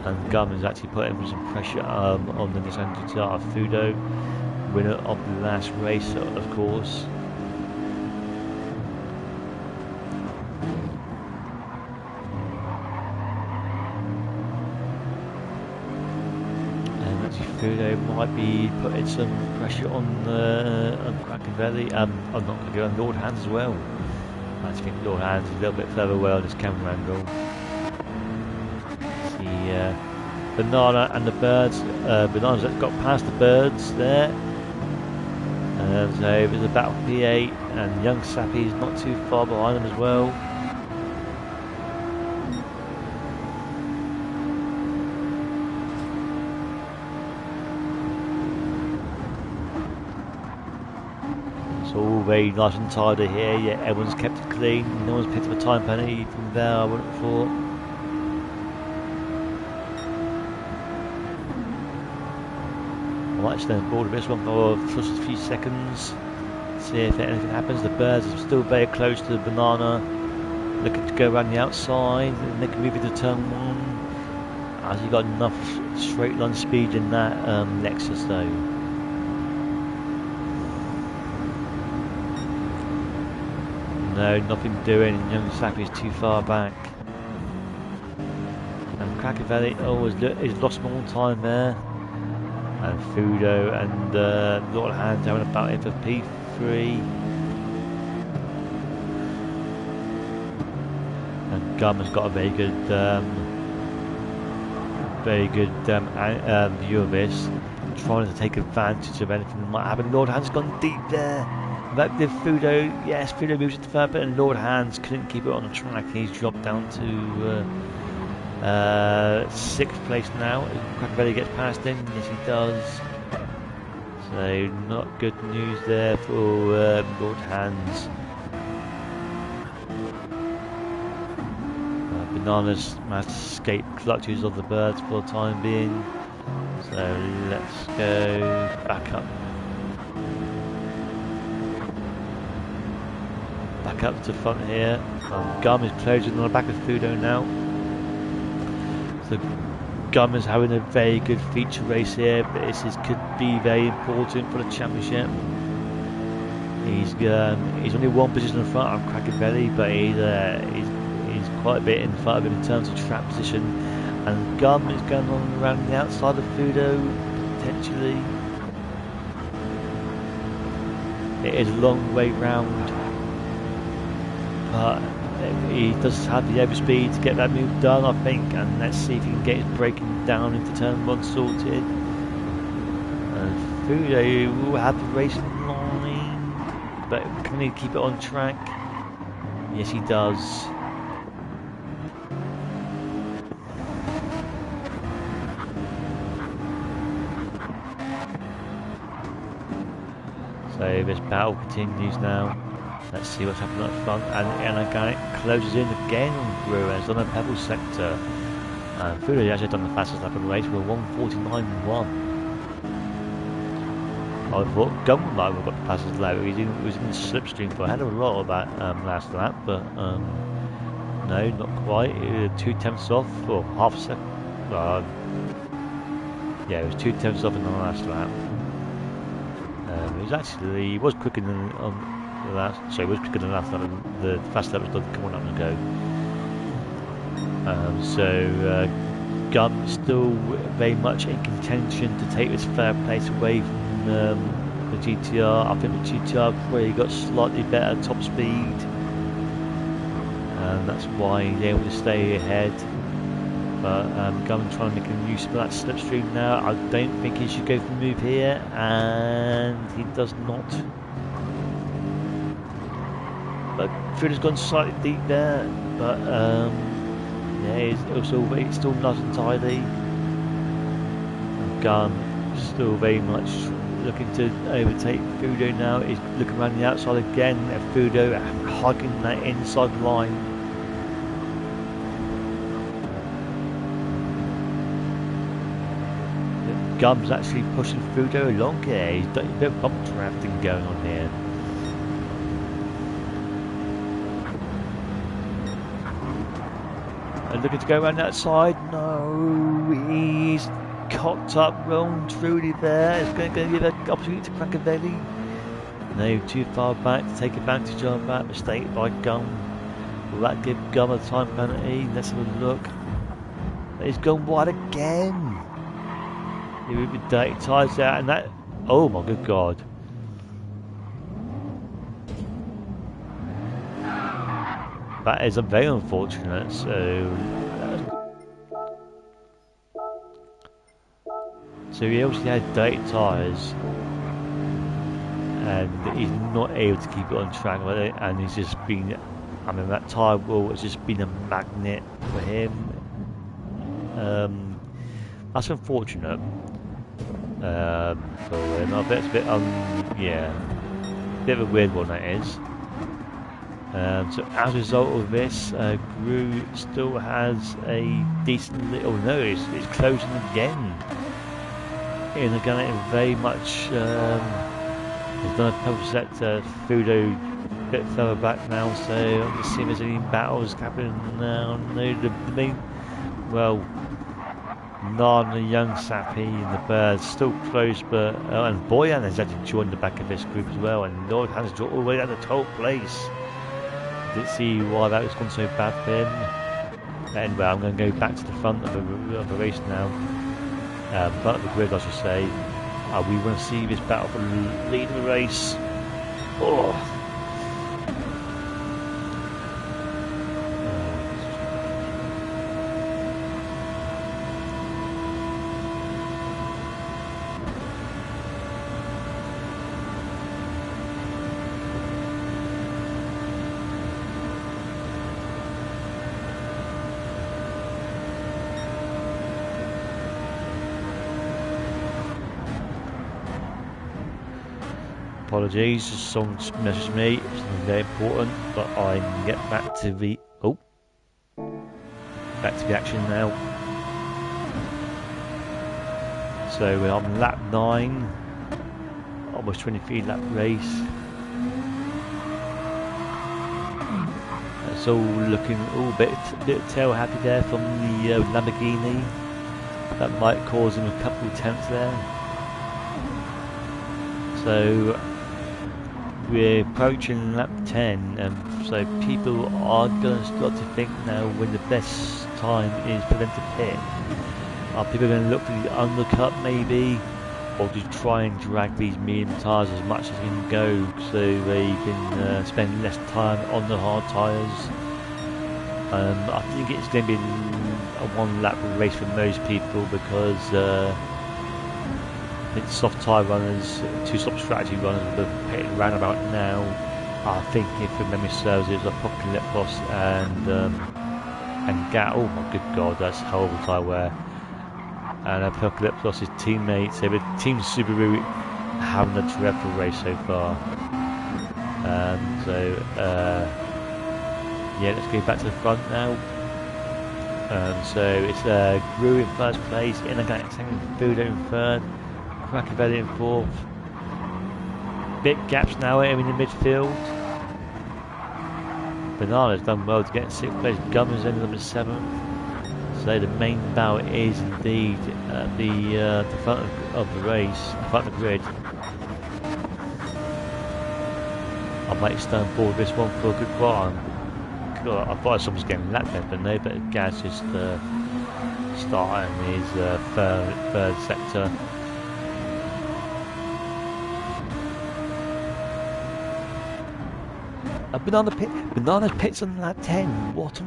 And Gum is actually putting some pressure on the Nissan of Fudo, winner of the last race, of course. And actually Fudo might be putting some pressure on Krakenvelli. I'm not going to go on Lord Hands as well. I actually think Lord Hands is a little bit further away on this camera angle. Banana and the Birds. Banana's got past the Birds there. So there's a battle P8, and Young Sappy is not too far behind them as well. It's all very nice and tidy here. Yeah, everyone's kept it clean. No one's picked up a time penalty from there, I wouldn't have thought. I might stay on board with this one for just a few seconds, see if anything happens. The Birds are still very close to the Banana, looking to go around the outside and make a move into turn 1. Has he got enough straight line speed in that Lexus though? No, nothing doing. Young Sappy is too far back. And Krakenvelli he's lost more time there. And Fudo and Lord Hands having a battle for P3. And Gum has got a very good view of this, trying to take advantage of anything that might happen. Lord Hands gone deep there. That did Fudo, yes, Fudo moves it to third, but Lord Hands couldn't keep it on the track. He's dropped down to 6th place now. Krakenvelli gets past him, yes he does. So not good news there for Lord Hands. Bananas managed to escape clutches of the Birds for the time being. So let's go back up. Back up to front here. Gum is closing on the back of Fudo now. So Gum is having a very good feature race here, but this could be very important for the championship. He's only one position in front of Krakenvelli, but he's quite a bit in front of him in terms of track position. And Gum is going on around the outside of Fudo, potentially. It is a long way round, but he does have the overspeed to get that move done, I think, and let's see if he can get his braking down into turn 1 sorted. And Fudo will have the racing line, but can he keep it on track? Yes, he does. So this battle continues now. Let's see what's happening up front, and again it closes in again on Brewer. It's on the Pebble sector. And Fudo has actually done the fastest lap of the race with 1:49.1. I thought Gunn might have got the fastest lap. He was in the slipstream for a hell of a lot of that last lap, but no, not quite. 2/10 off, or half a second. Yeah, it was 2/10 off in the last lap. He was quicker than the last. So he was quicker than the last lap. The fast lap was done coming up and go. So Gunn still very much in contention to take this third place away from the GTR. I think the GTR probably got slightly better top speed, and that's why he's able to stay ahead. But Gunn trying to make use of that slipstream now. I don't think he should go for the move here, and he does not. But Fudo's gone slightly deep there, but yeah, it's still not entirely. And Gunn still very much looking to overtake Fudo now. He's looking around the outside again at Fudo, hugging that inside line. Gunn's actually pushing Fudo along here. He's got a bit of bump drafting going on here. And looking to go around that side. No, he's cocked up wrong truly there. It's going to give an opportunity to Crackavelli. No, too far back to take advantage of that mistake by Gunn. Will that give Gunn a time penalty? Let's have a look. He's gone wide again. He would be dirty tyres out, and that. Oh my good god. That is very unfortunate. So he obviously had dirty tyres, and he's not able to keep it on track with it, and he's just been. I mean, that tyre wall has just been a magnet for him. That's unfortunate. For him. I bet it's a bit, yeah, a bit of a weird one that is. So as a result of this, Gru still has a decent little. No, it's closing again. And again, very much. He's done a pebble sector. Fudo a bit further back now. So I'm just seeing if there's any battles happening now. No, the main. Well. Narn, the young Sappy, and the Birds still close, but and Boyan has actually joined the back of this group as well, and Lord has dropped all the way down to 12th place. Didn't see why that was gone so bad for him. Anyway, I'm going to go back to the front of the race now, front of the grid, I should say. We want to see this battle for leading the race. Oh. Apologies, someone messaged me, it's something very important, but I can get back to the action now. So we're on lap 9, almost 23 lap race. It's all looking a bit tail happy there from the Lamborghini. That might cause him a couple of tenths there. So we're approaching lap 10, and so people are going to start to think now when the best time is for them to pit. Are people going to look for the undercut maybe? or to try and drag these medium tyres as much as you can go, so they can spend less time on the hard tyres. I think it's going to be a one-lap race for most people, because I think soft tyre runners, two-stop strategy runners will be pitting around about now. I think, if memory serves, it was Apocalypse and Gat. Oh my good god, that's horrible tyre wear. And Apocalypse lost his teammates. So the Team Subaru having a dreadful race so far. Yeah, let's go back to the front now. So it's Gru in first place, Inorganic second, Fudo in third, Krakovelli in fourth. Bit gaps now in the midfield. Banana's done well to get in sixth place. Gummer's in number 7th. So the main bout is indeed at the front of the race, the front of the grid. I might stand forward this one for a good while. I thought someone was getting lapped there, but no, but Gaz just starting his third sector. Banana pits on lap 10. What?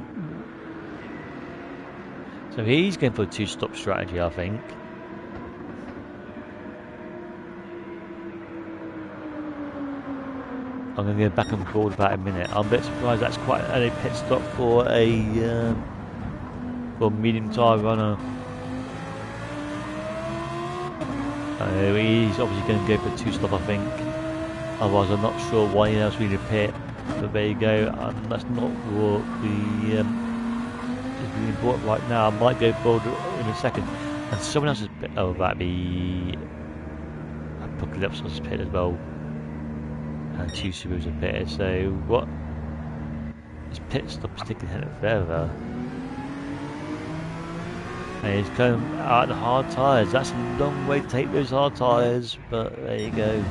So he's going for a two-stop strategy, I think. I'm going to go back and forward about a minute. I'm a bit surprised that's quite an early pit stop for a medium tyre runner. He's obviously going to go for two-stop, I think. Otherwise, I'm not sure why else we need a pit. But there you go. That's not what the is really important right now. I might go forward in a second. And someone else's pit. Oh, that'd be Apocalypse's pit as well. And two Subarus are pitted. So what? This pit stop is taking ahead further. And he's coming out the hard tyres. That's a long way to take those hard tyres. But there you go.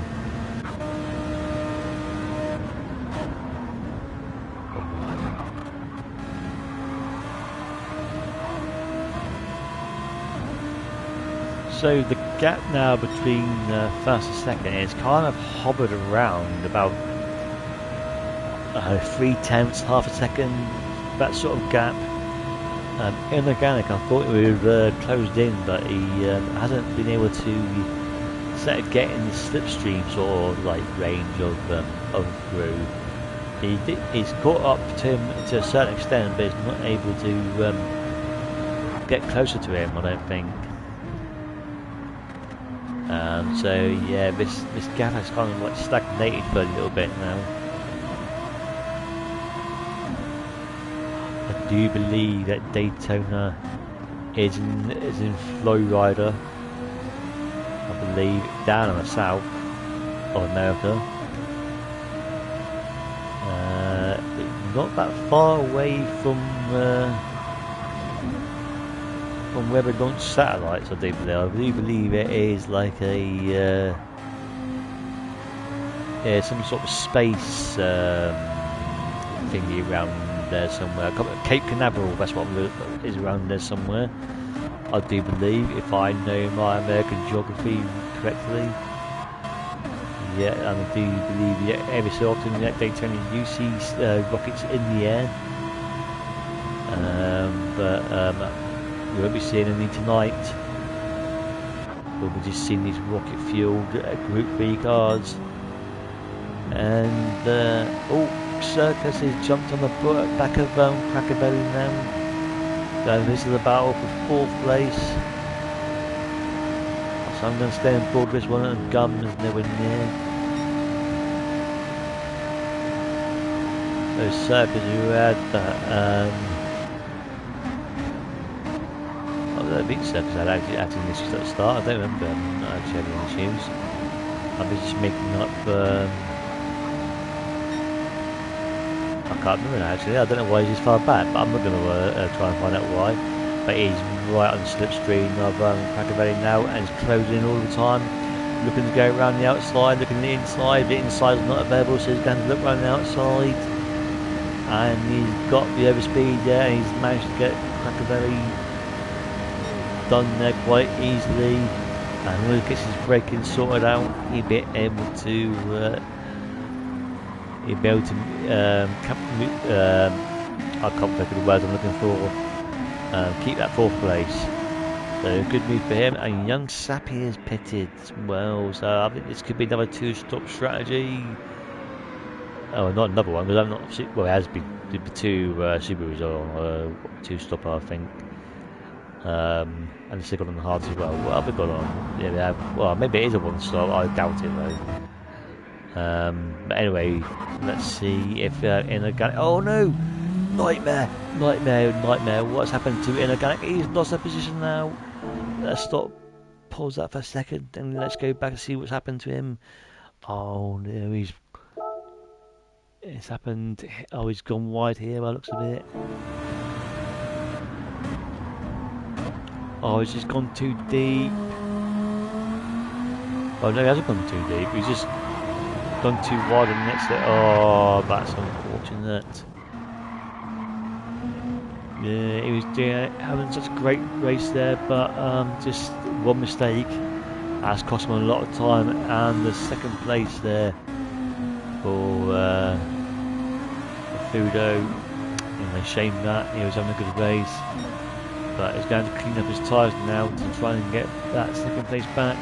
So the gap now between first and second is kind of hovered around about 3/10, half a second, that sort of gap. Inorganic, I thought he would have closed in, but he hasn't been able to get in the slipstream sort of like range of Gru. He's caught up to him to a certain extent, but he's not able to get closer to him, I don't think. So yeah, this gap has kind of like stagnated for a little bit now. I do believe that Daytona is in Flowrider. I believe down in the south of America. Not that far away from where they launch satellites, I do believe it is like a some sort of space thingy around there somewhere. Cape Canaveral, that's what is around there somewhere. I do believe, if I know my American geography correctly. Yeah, and I do believe every so often at Daytona you see rockets in the air. We won't be seeing any tonight. We'll be just seeing these rocket-fueled Group B cars. And Circus has jumped on the back of Krakovelli now. So this is the battle for 4th place. So I'm going to stay on board this one, and Gum is nowhere near. So Circus, who had I think Circus had actually issues at the start. I don't remember actually having issues. I was just making up. I can't remember now, actually. I don't know why he's far back, but I'm not going to try and find out why. But he's right on the slipstream of Krakovelli now, and he's closing in all the time, looking to go around the outside, looking at the inside. The inside is not available, so he's going to look around the outside. And he's got the overspeed there, and he's managed to get Krakovelli done there quite easily. And when he gets his braking sorted out, he'll be able to I can't think of the words I'm looking for. Keep that 4th place. So good move for him. And young Sappy is pitted as well. So I think this could be another 2-stop strategy. Oh, not another one, because I'm not. Well, it has been the 2 Subarus on 2-stopper, I think. And the second on the hards as well. What have we got on? Yeah, we have. Well, maybe it is a 1-stop. I doubt it though. But anyway, let's see if Inorganic. Oh no! Nightmare! What's happened to Inorganic? He's lost that position now. Let's stop. Pause that for a second, and let's go back and see what's happened to him. Oh no, it's happened. Oh, he's gone wide here by the looks of it. Oh, he's just gone too deep. Oh no, he hasn't gone too deep. He's just gone too wide and next to it. Oh, that's unfortunate. Yeah, he was having such a great race there, but just one mistake has cost him a lot of time, and the 2nd place there for Fudo. A shame that he was having a good race, but he's going to clean up his tyres now to try and get that 2nd place back.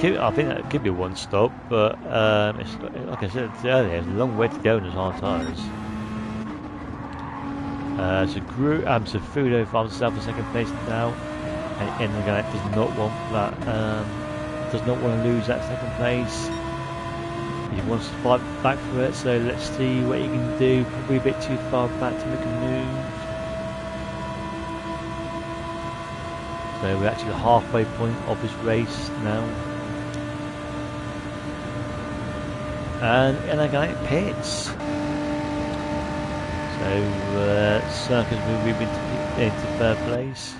I think that could be a 1-stop, but it's, like I said earlier, there's a long way to go in his hard tyres. So Fudo finds himself in 2nd place now, and Inorganic does not want that. Does not want to lose that 2nd place. He wants to fight back for it. So let's see what he can do. Probably a bit too far back to make a move. So we're actually the halfway point of this race now. And Inorganic pits. So Circus will move into 3rd place.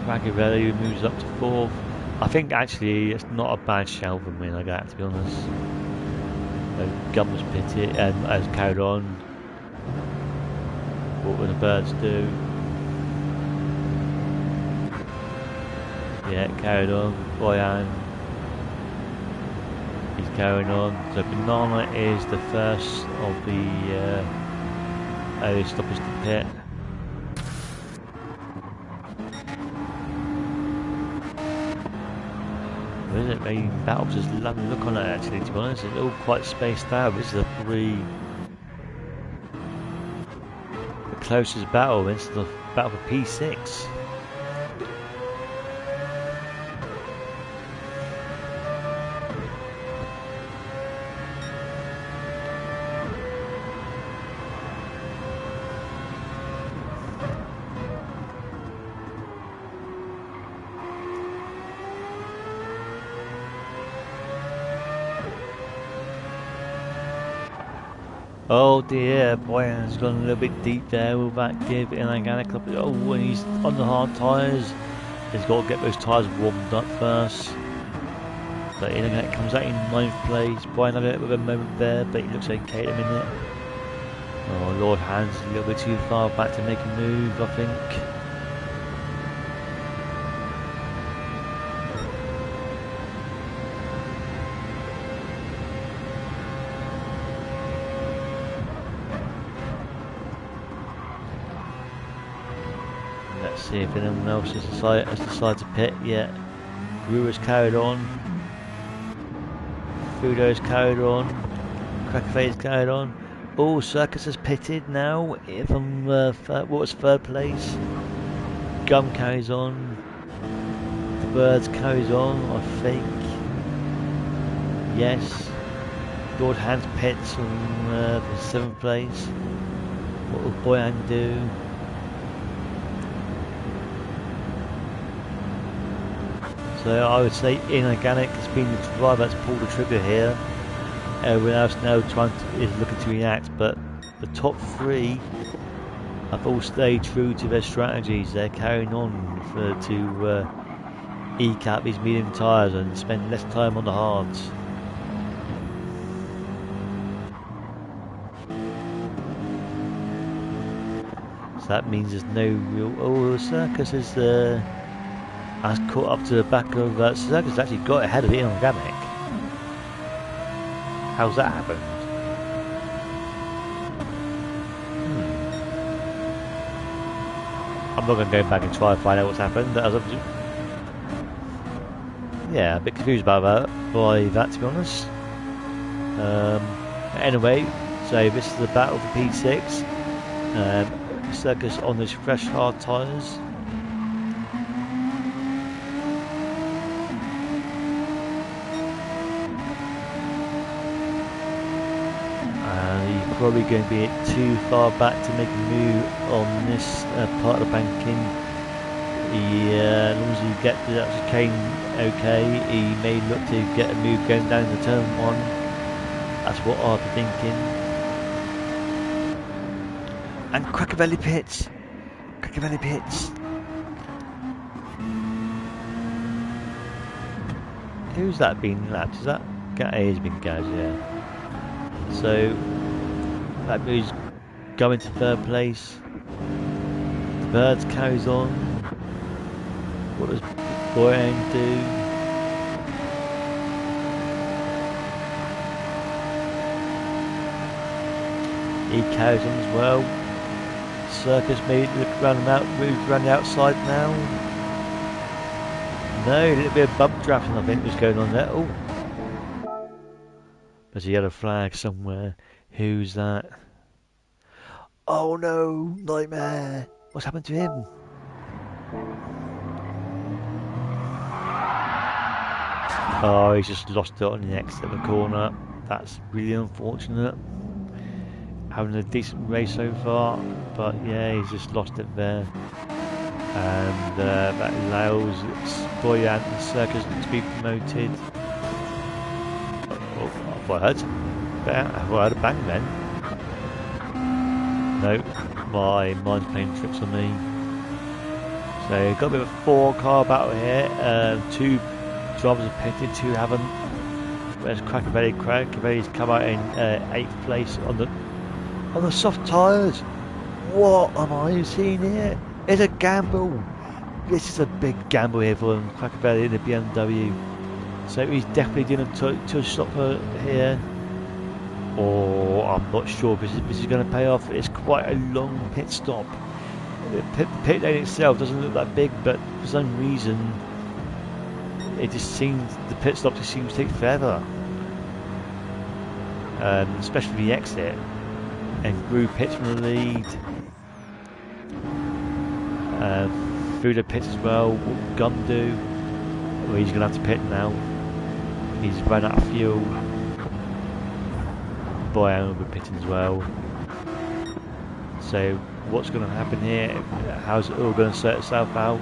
Ragivelli moves up to 4th. I think actually it's not a bad shout for me, like that, to be honest. So Gun was pitted and has carried on. What will the birds do? Yeah, carried on. Boyan, he's carrying on. So Banana is the first of the early stoppers to pit. Isn't it? Maybe Battle's just lovely look on it actually, to be honest. It's all quite spaced out. This is probably the closest battle. This is the battle for P6. Oh dear, Boyan's gone a little bit deep there. Will that give Inorganic up? Oh, when he's on the hard tyres, he's got to get those tyres warmed up first. But Inorganic comes out in 9th place. Boyan had a bit of a moment there, but he looks okay at the minute. Oh, Lord Hans a little bit too far back to make a move, I think. See if anyone else has decided to pit yet. Brewer's carried on. Fudo's carried on. Crackerfay's carried on. Oh, Circus has pitted now from what was 3rd place. Gum carries on. The Birds carries on, I think. Yes. Lord Hans pits from 7th place. What will Boyan do? So I would say Inorganic has been the driver that's pulled the trigger here. Everyone else now is looking to react, but the top 3 have all stayed true to their strategies. They're carrying on to eke out these medium tyres and spend less time on the hards. So that means there's no real... Oh, the Circus is has caught up to the back of... Circus actually got ahead of the inorganic. How's that happened? I'm not going to go back and try and find out what's happened. Yeah, a bit confused about that, to be honest. Anyway, so this is the battle for P6. Circus on those fresh hard tyres. You're probably going to be too far back to make a move on this part of the banking. Yeah, as long as you get to that chicane okay, he may look to get a move going down to turn 1. That's what I'd be thinking. And Crackervelli pits! Crackervelli pits! Who's that been lapped? Is that A has been gagged, yeah. So that moves going to 3rd place. The Birds carries on. What does Boyan do? He carries on as well. Circus made look around the outside now. No, a little bit of bump drafting I think was going on there. Oh, there's a yellow flag somewhere. Who's that? Oh no, Nightmare! What's happened to him? Oh, he's just lost it on the exit of the corner. That's really unfortunate. Having a decent race so far, but yeah, he's just lost it there. And that allows Boyan and Circus to be promoted. Oh, I thought I heard something. I heard a bang then. No, my mind's playing tricks on me. So got a bit of a 4-car battle here. 2 drivers have pitted, 2 haven't. Where's Crackervelli? Crackervelli's come out in 8th place on the soft tyres. What am I seeing here? It's a gamble. This is a big gamble here for Crackervelli in the BMW. So he's definitely doing a touch stop here. Or I'm not sure if this is going to pay off. It's quite a long pit stop. The pit lane itself doesn't look that big, but for some reason it just seems the pit stop just seems to take forever. Especially the exit. And Gru pits from the lead. Fudo pits as well. What will Gum do? Well, he's going to have to pit now. He's run out of fuel. Boyan will be pitting as well. So what's going to happen here? How's it all going to sort itself out?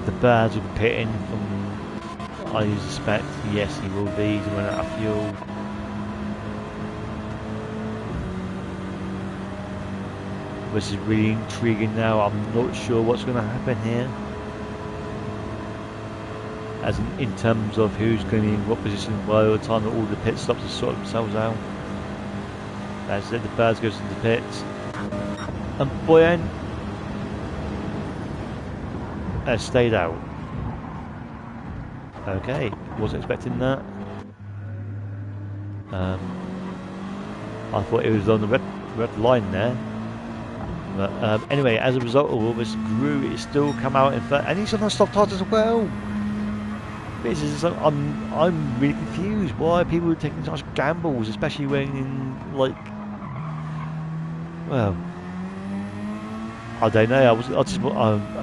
The Birds will be pitting from, I suspect. Yes, he will be. He's run out of fuel. This is really intriguing now. I'm not sure what's going to happen here. As in terms of who's going to be in what position by the time that all the pit stops to sort themselves out. That's it, the Birds goes into the pits. And Boyan has stayed out. Okay, wasn't expecting that. I thought it was on the red line there. But anyway, as a result of all this, Gru is still come out in third, and he's on the stop tyres as well. This is, I'm really confused. Why are people taking such gambles, especially when in like, well, I don't know.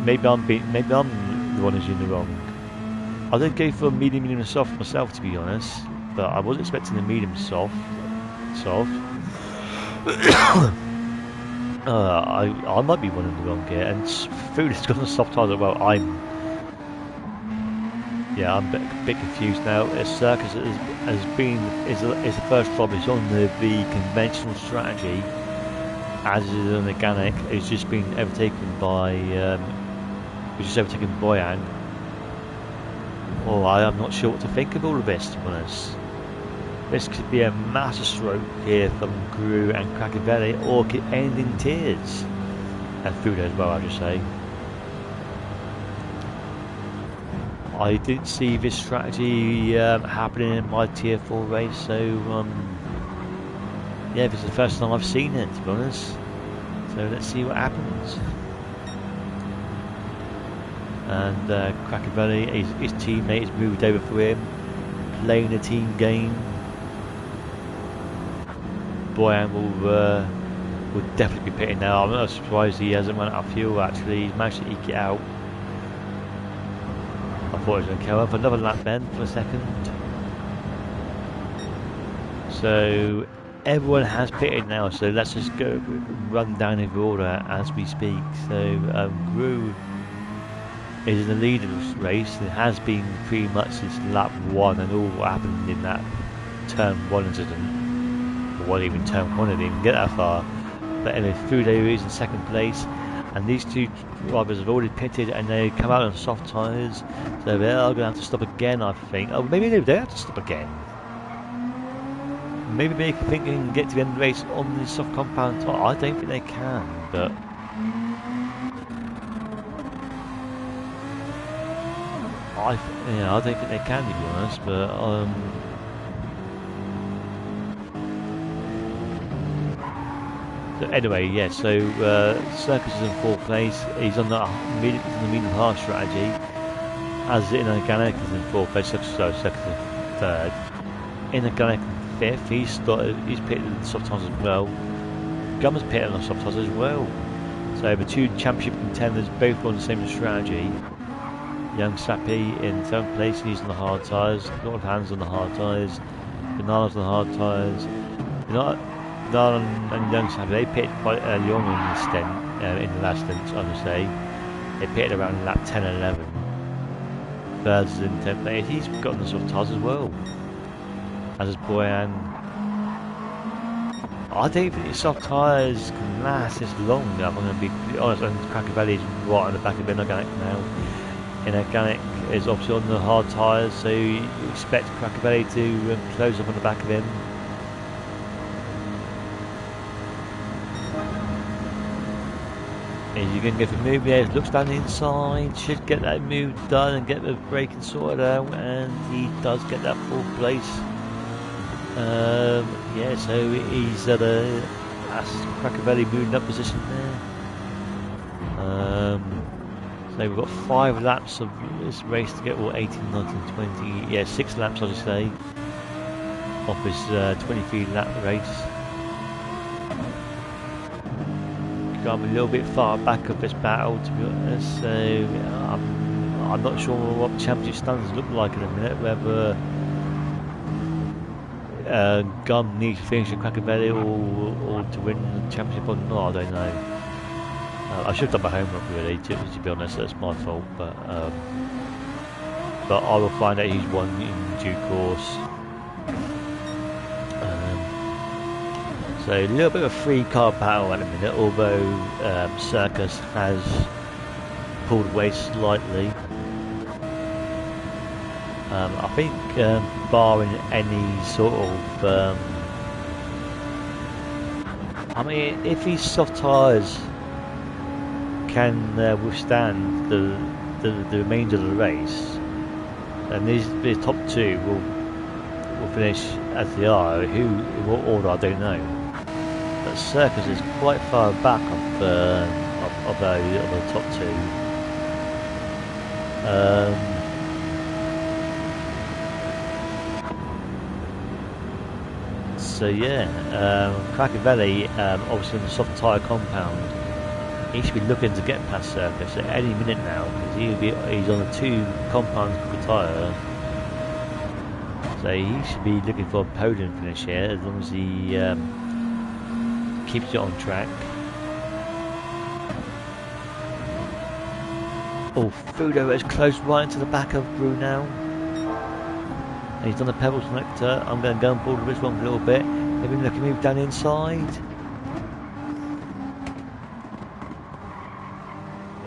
Maybe I'm the one who's in the wrong. I did go for a medium and soft myself, to be honest, but I was expecting a medium soft. I might be one in the wrong here, and Food has got a soft tyre as well. I'm a bit confused now. Circus is the first job. It's on the conventional strategy, as is an organic. It's just been overtaken by Boyan. Oh, I am not sure what to think of all of this, to be honest. This could be a master stroke here from Gru and Crackervelli, or could end in tears. and Fudo as well, I should say. I didn't see this strategy happening in my tier 4 race, so yeah, this is the first time I've seen it, to be honest. So let's see what happens. And Crackavelli, his teammate has moved over for him, playing a team game. Boyan will definitely be pitting now. I'm not surprised he hasn't run out of fuel actually. He's managed to eke it out. I thought he was going to kill him for another lap then for a second. So everyone has pitted now, so let's just go run down in order as we speak. So Gru is in the lead of this race. It has been pretty much since lap 1 and all what happened in that turn 1 incident. Or what even turn 1, I didn't even get that far. But anyway, Fudo is in second place, and these two drivers have already pitted and they come out on soft tyres, so they are going to have to stop again, I think. Oh, maybe they don't have to stop again. Maybe they think they can get to the end of the race on the soft compound tyre. I don't think they can, but I don't think they can, to be honest. But so anyway, yeah. So Circus is in 4th place. He's on the medium hard strategy. As Inorganic is in 4th place. Circus is 3rd. Inorganic 5th. He's pitted in the soft tyres as well. Gummer's pitted on the soft tyres as well. So the two championship contenders both on the same strategy. Young Sappy in 7th place, and he's on the hard tyres. North Hands on the hard tyres. Bananas on the hard tyres. Banana and Young Sappy, they pitted quite early on in the stint, in the last stint, I would say. They pitted around lap 10 and 11. Third is in 10th place. He's got on the soft tyres as well. As is Boyan. I don't think his soft tyres can last this long. I'm going to be honest, and Crackavelli is right on the back of Inorganic now. Inorganic is obviously on the hard tyres, so you expect Crackavelli to close up on the back of him. And you can get the move, yeah, looks down the inside, should get that move done and get the braking sorted out, and he does get that 4th place. Yeah, so he's at Crackavelli moving up position there. So we've got 5 laps of this race to get, or 18, 19, 20, yeah, 6 laps I should say, off this 23 lap race. I'm a little bit far back of this battle, to be honest, so I'm not sure what championship standings look like in a minute, whether Gum needs to finish at Crackavelli or to win the championship or not, I don't know. I should have done my homework really, to be honest, that's my fault, but I will find out who's won in due course. So a little bit of a free car battle at the minute, although Circus has pulled away slightly. I think barring any sort of I mean, if these soft tyres can withstand the remainder of the race, then these top 2 will finish as they are. In what order I don't know. But Circus is quite far back of the top 2. So yeah, Crackavelli, obviously in the soft tyre compound, he should be looking to get past Circus at any minute now, because he's on a 2 compound tyre. So he should be looking for a podium finish here, as long as he keeps it on track. Oh, Fudo is close right into the back of Brew now. And he's done the pebble selector. I'm going to go and pull this one for a little bit. Maybe look at move down inside.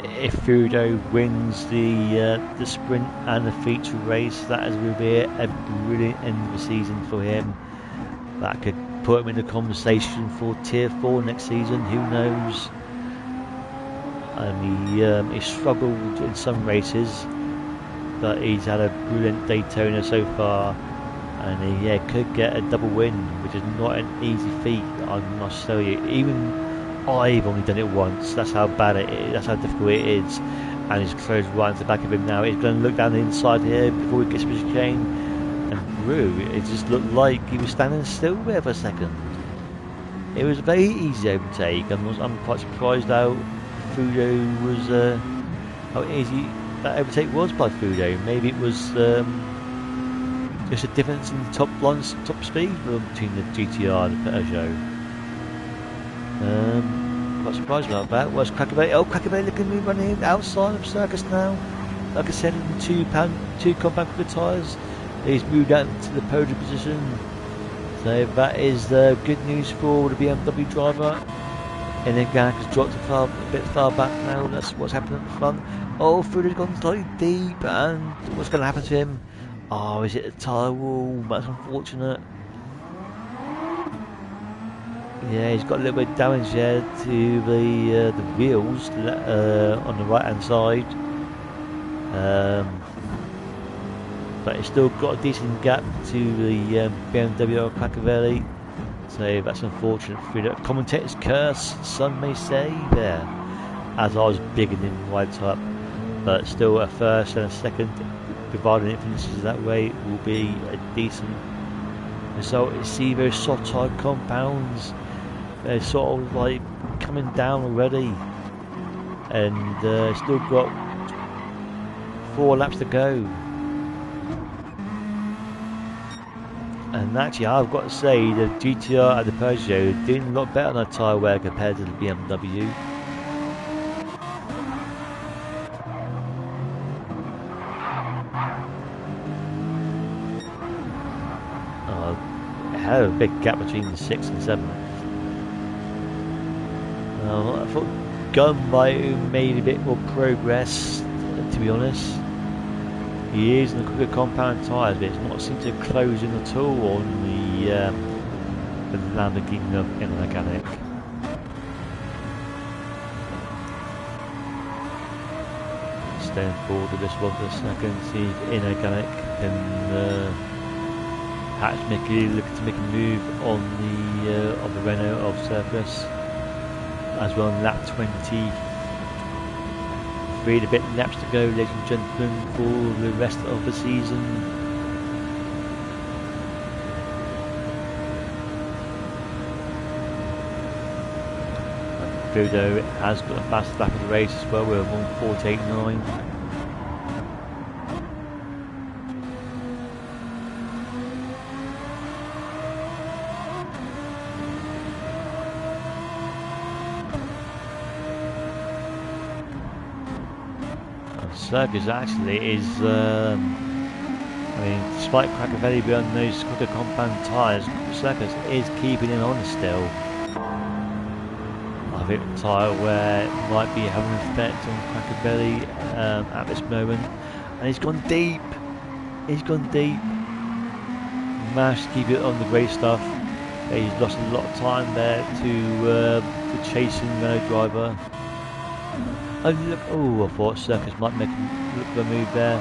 If Fudo wins the sprint and the feature race, that will be a brilliant end of the season for him. That could put him in the conversation for tier 4 next season, who knows. and he struggled in some races, but he's had a brilliant Daytona so far, and he could get a double win, which is not an easy feat, I must tell you. Even I've only done it once. That's how bad it is. That's how difficult it is. And he's closed right into the back of him now. He's going to look down the inside here before he gets to his chicane, and through. It just looked like he was standing still there for a second. It was a very easy overtake, and I'm quite surprised how Fudo was, how easy that overtake was by Fudo. Maybe it was just a difference in top speed between the GTR and the Peugeot. Quite surprised about that. Was Crackerbay? Oh, Crackerbay looking at me running outside of Circus now. Like I said, in two compact Clipper tyres, he's moved out into the podium position. So that is good news for the BMW driver. And then Ganek has dropped a bit far back now. That's what's happening at the front. Oh, Fudo's gone slightly deep, and what's going to happen to him? Oh, is it a tyre wall? That's unfortunate. Yeah, he's got a little bit of damage there to the wheels on the right hand side, but he's still got a decent gap to the BMW or Clacavelli, so that's unfortunate for the commentator's curse, some may say there, as I was bigging him right up, but still a first and a second, providing it finishes that way, will be a decent result. You see those soft tyre compounds, they're sort of like coming down already, and still got 4 laps to go. And actually, I've got to say, the GTR and the Peugeot are doing a lot better on their tyre wear compared to the BMW. It had a big gap between the 6th and 7th. I thought Gunn might have made a bit more progress, to be honest. He is in the quicker compound tyres, but it's not seemed to close in at all on the Lamborghini Inorganic. Staying forward with this one for a second, see if Inorganic can perhaps looking to make a move on the Renault of Circus. As well on lap 20. 3 and a bit laps to go, ladies and gentlemen, for the rest of the season. Fudo has got a fast lap of the race as well, we're 1:48.9. Circus actually is, I mean, despite Crackavelli being on those quicker compound tyres, Circus is keeping him on still. I think the tyre wear might be having an effect on Crackavelli at this moment. And he's gone deep. He's gone deep. Managed to keep it on the grey stuff. He's lost a lot of time there to the chasing Renault driver. Oh look! Oh, I thought Circus might make him look for a move there,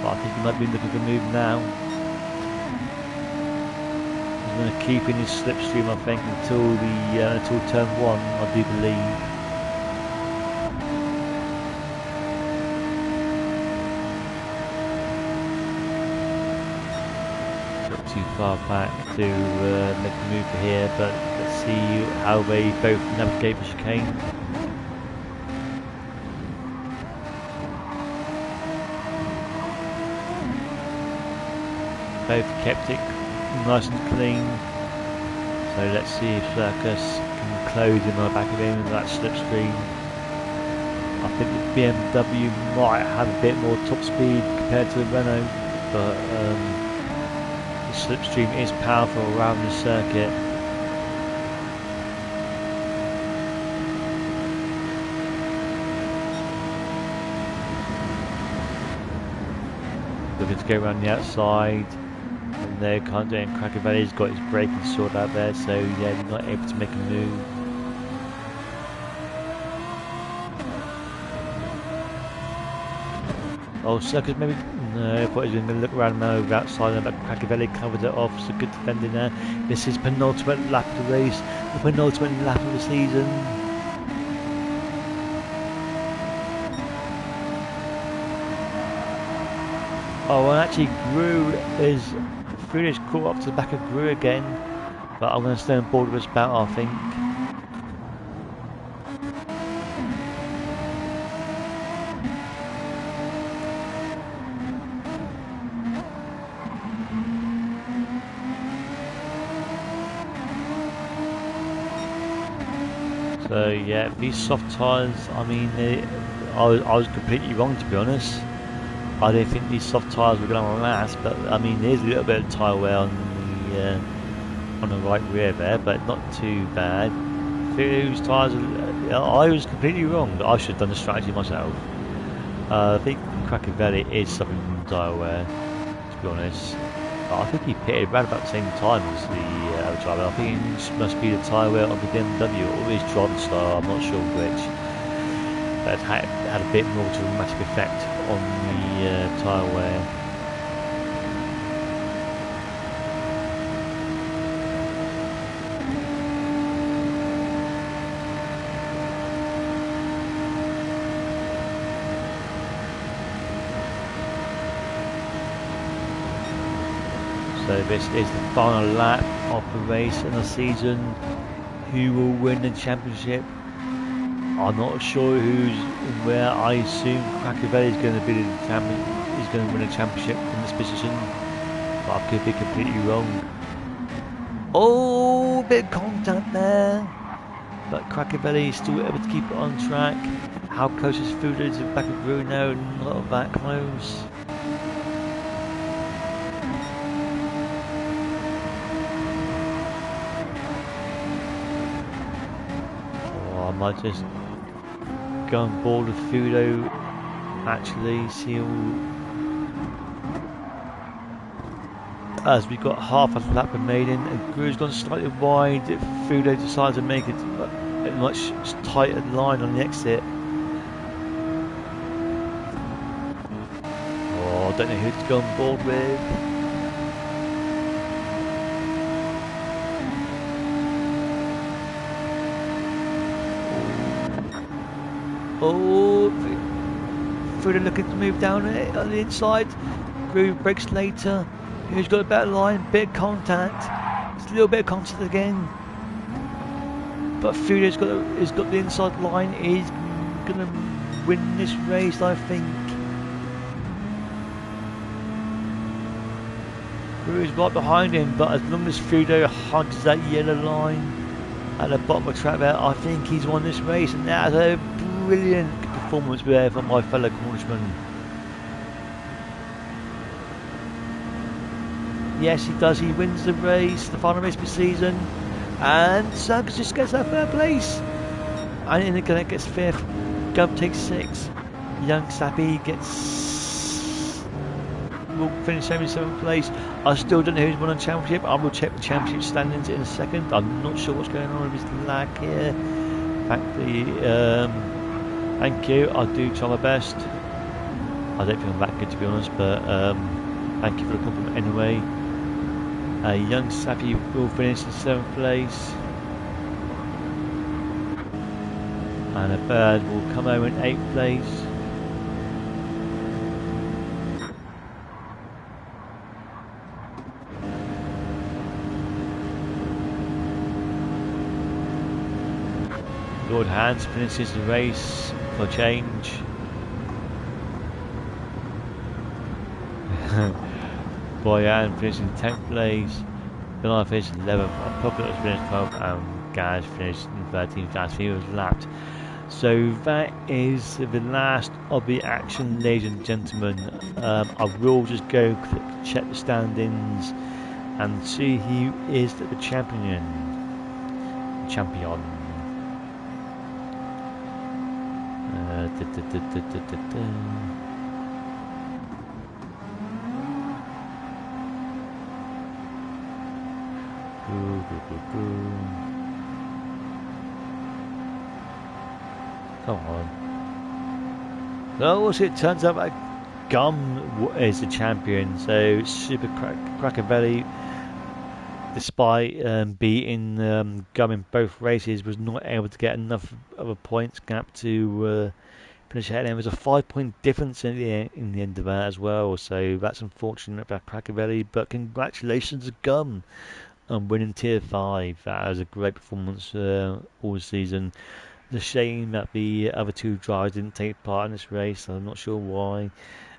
but I think he might be looking for a move now. He's going to keep in his slipstream, I think, until turn 1, I do believe. Not too far back to make a move for here, but let's see how they both navigate the chicane. Both kept it nice and clean, so let's see if Circus can close in the back of him with that slipstream. I think the BMW might have a bit more top speed compared to the Renault, but the slipstream is powerful around the circuit. Looking to go around the outside. And they can't do it. Crackavelli's got his braking sorted out there, so yeah, not able to make a move. Oh, Circus maybe? No, I thought he was going to look around now outside, but Cracavelli covered it off, so good defending there. This is penultimate lap of the race, the penultimate lap of the season. Oh, and actually Gru is Fury's caught up to the back of Gru again, but I'm going to stay on board with this battle, I think. So yeah, these soft tyres, I mean, I was completely wrong, to be honest. I didn't think these soft tyres were going to last, but I mean, there's a little bit of tyre wear on the right rear there, but not too bad. Those tyres, I was completely wrong. I should have done the strategy myself. I think Cracavelli is suffering from tyre wear, to be honest. I think he pitted around about the same time as the other driver. I think it must be the tyre wear on the BMW or his driving style, I'm not sure which. But it had a bit more dramatic effect on the tyre wear. So this is the final lap of the race in the season. Who will win the championship? I'm not sure who's where. I assume Cracavelli is going to be the champion. He's going to win a championship from this position, but I could be completely wrong. Oh, bit of contact there, but Cracavelli is still able to keep it on track. How close is Fuda to the back of Gru now? Not that close. Oh, I might just go on board with Fudo, actually, see as we got half a lap remaining and Gru's gone slightly wide. Fudo decides to make it a much tighter line on the exit. Oh, I don't know who to go on board with. Oh, Fudo looking to move down it on the inside. Gru breaks later. Who's got a better line? Bit of contact. It's a little bit of contact again. But Fudo's got the inside line. He's gonna win this race, I think. Gru is right behind him, but as long as Fudo hugs that yellow line at the bottom of the track there, I think he's won this race, and that's a brilliant performance there from my fellow Cornishman. Yes, he does. He wins the race, the final race of the season, and Circus just gets that third place. And Interconnect gets fifth. Gov takes sixth. Young Sappy will finish 77th place. I still don't know who's won the championship. I will check the championship standings in a second. I'm not sure what's going on with his lag here. Thank you. I'll do try my best. I don't think I'm that good, to be honest, but thank you for the compliment anyway. Young Sappy will finish in 7th place. And a bird will come home in 8th place. Lord Hans finishes the race for change. Boyan finished in 10th place. Bernard finished in 11th. Apocalypse finished 12th. And Gaz finished in 13th as he was lapped. So that is the last of the action, ladies and gentlemen. I will just go check the standings and see who is the champion. Come on. No, it turns out Gum is the champion, so Super Crackavelli, despite beating Gum in both races, was not able to get enough of a points gap to finish ahead. And there was a 5 point difference in the end of that as well, so that's unfortunate about Crackavelli. But congratulations to Gum on winning Tier 5. That was a great performance all season. It's a shame that the other two drivers didn't take part in this race. I'm not sure why.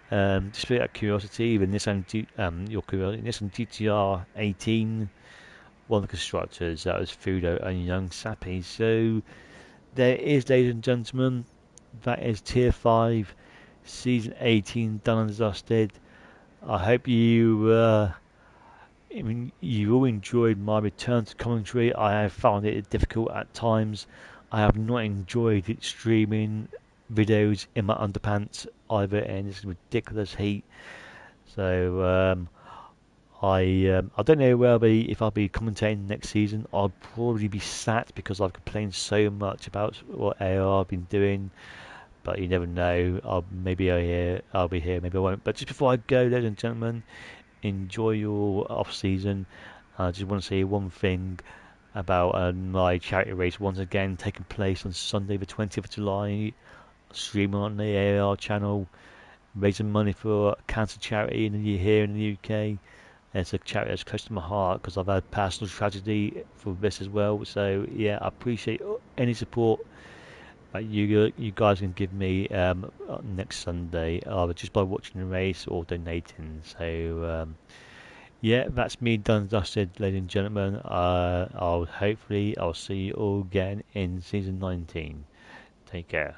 Just out of curiosity, the Nissan GTR 18, one of the constructors, that was Fudo and Young Sappy. So there is, ladies and gentlemen, that is Tier 5, Season 18 done and dusted. I hope you all enjoyed my return to commentary. I have found it difficult at times. I have not enjoyed it streaming videos in my underpants either, and this ridiculous heat. So I don't know where if I'll be commentating next season. I'll probably be sat because I've complained so much about what AR have been doing. But you never know. Maybe I'll be here, maybe I won't. But just before I go, ladies and gentlemen, enjoy your off season. I just want to say one thing about my charity race once again taking place on Sunday the 20th of July, streaming on the ALR channel, raising money for cancer charity here in the UK. It's a charity that's close to my heart because I've had personal tragedy for this as well. So yeah, I appreciate any support that you guys can give me next Sunday, either just by watching the race or donating. So yeah, that's me done and dusted, ladies and gentlemen. I'll see you all again in season 19. Take care.